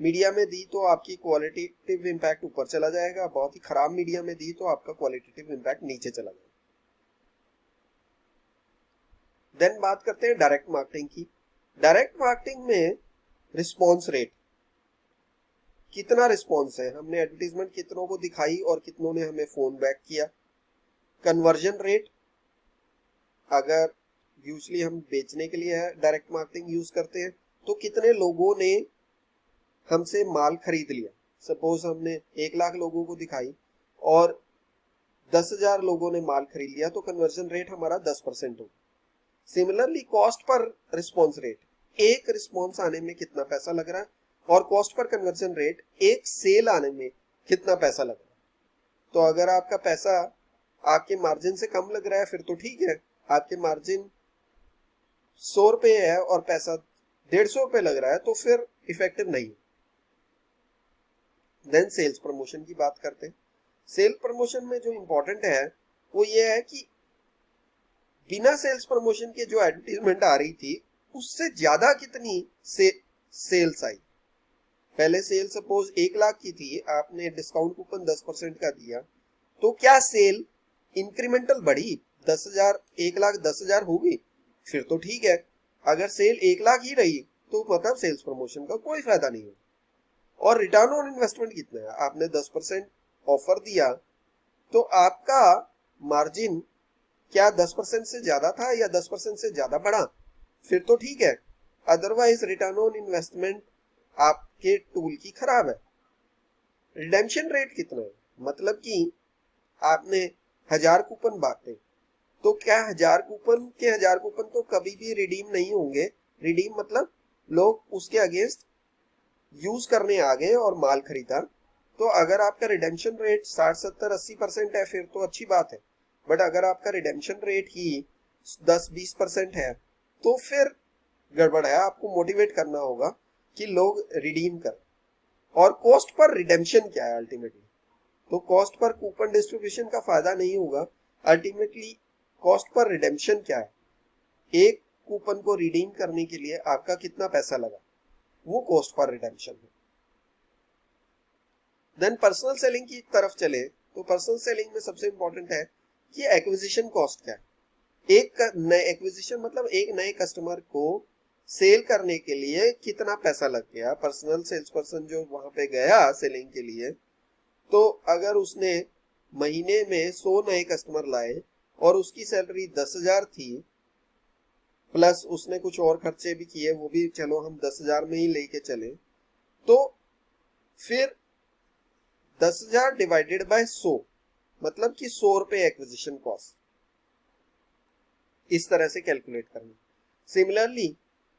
मीडिया में दी तो आपकी क्वालिटेटिव इम्पैक्ट ऊपर चला जाएगा, बहुत ही खराब मीडिया में दी तो आपका क्वालिटेटिव इम्पैक्ट नीचे चला जाएगा। देन बात करते हैं डायरेक्ट मार्केटिंग की। डायरेक्ट मार्केटिंग में रिस्पॉन्स रेट, कितना रिस्पॉन्स है, हमने एडवर्टीजमेंट कितनों को दिखाई और कितनों ने हमें फोन बैक किया। कन्वर्जन रेट, अगर यूजली हम बेचने के लिए डायरेक्ट मार्केटिंग यूज करते हैं तो कितने लोगों ने हमसे माल खरीद लिया। सपोज हमने 1 लाख लोगों को दिखाई और 10,000 लोगों ने माल खरीद लिया तो कन्वर्जन रेट हमारा 10% हो। Similarly cost per response rate, एक रिस्पॉन्स आने में कितना पैसा लग रहा है, और कॉस्ट पर कन्वर्जन रेट, एक सेल आने में कितना पैसा लग रहा है। तो अगर आपका पैसा आपके मार्जिन से कम लग रहा है फिर तो ठीक है, आपके मार्जिन 100 रुपए है और पैसा 150 रुपए लग रहा है तो फिर इफेक्टिव नहीं है। देन सेल्स प्रमोशन की बात करते हैं। सेल प्रमोशन में जो इंपॉर्टेंट है वो ये है कि बिना सेल्स प्रमोशन के जो एडवर्टीजमेंट आ रही थी उससे ज्यादा कितनी सेल्स आई। पहले सेल सपोज 1 लाख की थी, आपने डिस्काउंट कूपन 10% का दिया तो क्या सेल इंक्रीमेंटल बढ़ी, 10,000 1 लाख 10,000 हो गई, फिर तो ठीक है। अगर सेल 1 लाख ही रही तो मतलब सेल्स प्रमोशन का कोई फायदा नहीं है। और रिटर्न ऑन इन्वेस्टमेंट कितना है, आपने 10% ऑफर दिया तो आपका मार्जिन क्या 10% से ज्यादा था या 10% से ज्यादा बढ़ा, फिर तो ठीक है। अदरवाइज रिटर्न ऑन इन्वेस्टमेंट आपके टूल की खराब है। रिडेम्पशन रेट कितना है, मतलब कि आपने 1000 कूपन बांटे तो क्या 1000 कूपन तो कभी भी रिडीम नहीं होंगे। रिडीम मतलब लोग उसके अगेंस्ट यूज करने आ गए और माल खरीदा। तो अगर आपका रिडेम्पशन रेट 60, 70, 80% है फिर तो अच्छी बात है, बट अगर आपका रिडेम्पशन रेट ही 10, 20% है तो फिर गड़बड़ है। आपको मोटिवेट करना होगा कि लोग रिडीम करें। और कॉस्ट पर रिडेम्पशन क्या है अल्टीमेटली, तो कॉस्ट पर कूपन डिस्ट्रीब्यूशन का फायदा नहीं होगा। अल्टीमेटली कॉस्ट पर रिडेम्पशन क्या है, एक कूपन को रिडीम करने के लिए आपका कितना पैसा लगा, वो कॉस्ट पर रिडेम्पशन है। देन पर्सनल सेलिंग की तरफ चले तो पर्सनल सेलिंग में सबसे इंपॉर्टेंट है कि एक्विजिशन कॉस्ट क्या है। एक नए एक्विजिशन मतलब एक नए कस्टमर को सेल करने के लिए कितना पैसा लग गया। पर्सनल सेल्स पर्सन जो वहां पे गया सेलिंग के लिए, तो अगर उसने महीने में 100 नए कस्टमर लाए और उसकी सैलरी 10,000 थी, प्लस उसने कुछ और खर्चे भी किए, वो भी चलो हम 10,000 में ही लेके चले, तो फिर 10,000 डिवाइडेड बाय 100 मतलब कि 100 रुपए एक्विजिशन कॉस्ट, इस तरह से कैलकुलेट करना। सिमिलरली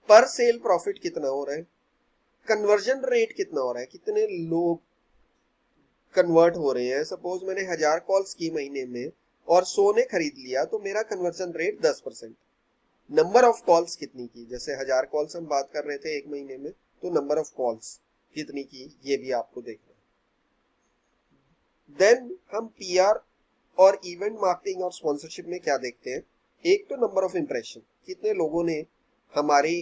पर सेल प्रॉफिट कितना हो रहा है, कन्वर्जन रेट कितना हो रहा है, कितने लोग कन्वर्ट हो रहे हैं। सपोज मैंने 1000 कॉल्स की महीने में और 100 ने खरीद लिया तो मेरा conversion rate 10%। Number of calls कितनी की, जैसे 1000 कॉल्स हम बात कर रहे थे एक महीने में, तो नंबर ऑफ कॉल्स कितनी की ये भी आपको देखना है। देन हम पीआर और इवेंट मार्केटिंग और स्पॉन्सरशिप में क्या देखते हैं, एक तो नंबर ऑफ इंप्रेशन, कितने लोगों ने हमारी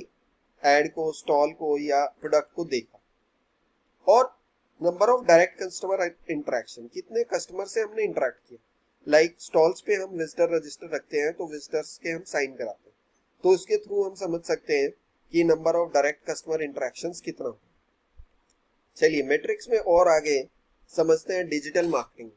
एड को, स्टॉल को या प्रोडक्ट को देखा, और number of direct customer interaction, कितने कस्टमर से हमने इंटरेक्ट किया। लाइक स्टॉल्स पे हम विजिटर रजिस्टर रखते हैं तो विजिटर्स के हम साइन कराते हैं, तो इसके थ्रू हम समझ सकते हैं कि number of direct customer interactions कितना हो। चलिए मैट्रिक्स में और आगे समझते हैं डिजिटल मार्केटिंग।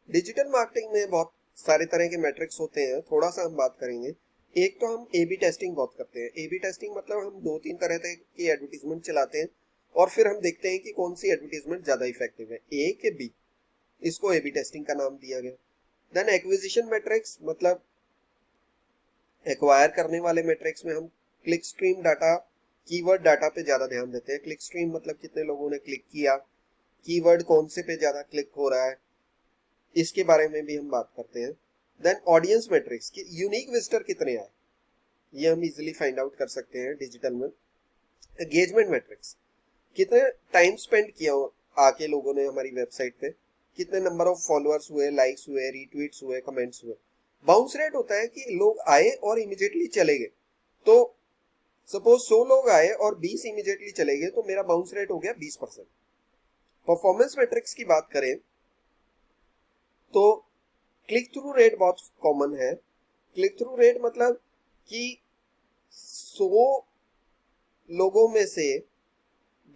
डिजिटल मार्केटिंग में बहुत सारे तरह के मैट्रिक्स होते हैं, थोड़ा सा हम बात करेंगे। एक तो हम ए बी टेस्टिंग बहुत करते हैं। ए बी टेस्टिंग मतलब हम 2-3 तरह की एडवर्टीजमेंट चलाते हैं और फिर हम देखते हैं कि कौन सी एडवर्टीजमेंट ज्यादा इफेक्टिव है, ए के बी, इसको ए बी टेस्टिंग का नाम दिया गया। देन एक्विजिशन मैट्रिक्स मतलब एक्वायर करने वाले मैट्रिक्स में हम click stream data, keyword data पे ज्यादा ध्यान देते हैं। क्लिक स्ट्रीम मतलब कितने लोगों ने क्लिक किया, कीवर्ड कौन से पे ज्यादा क्लिक हो रहा है, इसके बारे में भी हम बात करते हैं। देन ऑडियंस मैट्रिक्स कि यूनिक विजिटर कितने आए, ये हम इजीली फाइंड आउट कर सकते हैं डिजिटल में। एंगेजमेंट मैट्रिक्स, कितने टाइम स्पेंड किया आके लोगों ने हमारी वेबसाइट पे, कितने नंबर ऑफ फॉलोअर्स हुए, लाइक्स हुए, रीट्वीट्स हुए, कमेंट्स हुए, बाउंस रेट होता है कि लोग आए और इमीडिएटली चले गए। तो सपोज 100 लोग आए और 20 इमीडिएटली चले गए, तो मेरा बाउंस रेट हो गया 20%। परफॉर्मेंस मैट्रिक्स की बात करें तो क्लिक थ्रू रेट बहुत कॉमन है। क्लिक थ्रू रेट मतलब कि 100 लोगों में से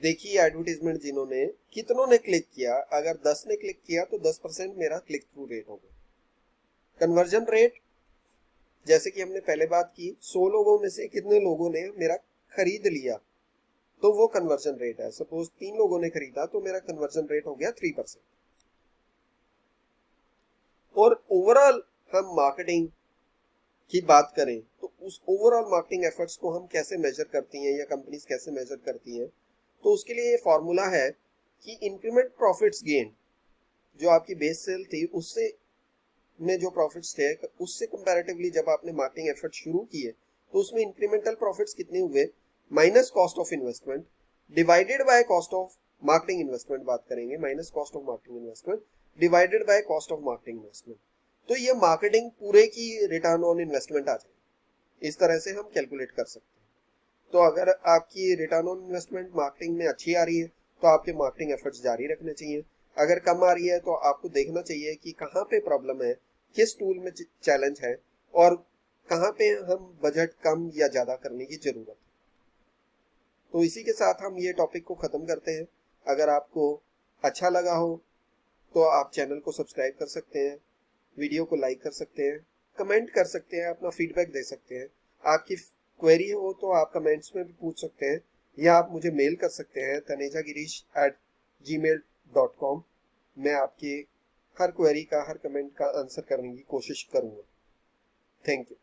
देखी एडवर्टीजमेंट जिन्होंने, कितनों ने क्लिक किया, अगर 10 ने क्लिक किया तो 10% मेरा क्लिक थ्रू रेट हो गया। कन्वर्जन रेट, जैसे कि हमने पहले बात की, 100 लोगों में से कितने लोगों ने मेरा खरीद लिया, तो वो कन्वर्जन रेट है। सपोज 3 लोगों ने खरीदा तो मेरा कन्वर्जन रेट हो गया 3%। और ओवरऑल हम मार्केटिंग की बात करें तो उस ओवरऑल मार्केटिंग एफर्ट्स को हम कैसे मेजर करती हैं या कंपनीज कैसे मेजर करती हैं, तो उसके लिए ये फॉर्मूला है कि इंक्रीमेंट प्रॉफिट्स गेन, जो आपकी बेस सेल थी उससे में जो प्रॉफिट्स थे उससे कंपैरेटिवली जब आपने मार्केटिंग एफर्ट शुरू किए तो उसमें इंक्रीमेंटल प्रॉफिट्स कितने हुए, minus cost of investment divided by cost of marketing investment बात करेंगे, minus cost of marketing investment divided by cost of marketing investment. तो ये मार्केटिंग पूरे की रिटर्न ऑन इन्वेस्टमेंट आ जाएगी। इस तरह से हम कैलकुलेट कर सकते हैं। तो अगर आपकी रिटर्न ऑन इन्वेस्टमेंट मार्केटिंग में अच्छी आ रही है तो आपके मार्केटिंग एफर्ट्स जारी रखने चाहिए। अगर कम आ रही है तो आपको देखना चाहिए कि कहाँ पे प्रॉब्लम है, किस टूल में चैलेंज है और कहाँ पे हम बजट कम या ज्यादा करने की जरूरत है। तो इसी के साथ हम ये टॉपिक को खत्म करते हैं। अगर आपको अच्छा लगा हो तो आप चैनल को सब्सक्राइब कर सकते हैं, वीडियो को लाइक कर सकते हैं, कमेंट कर सकते हैं, अपना फीडबैक दे सकते हैं। आपकी क्वेरी हो तो आप कमेंट्स में भी पूछ सकते हैं या आप मुझे मेल कर सकते हैं tanejagirish@gmail.com। मैं आपकी हर क्वेरी का, हर कमेंट का आंसर करने की कोशिश करूंगा। Thank you.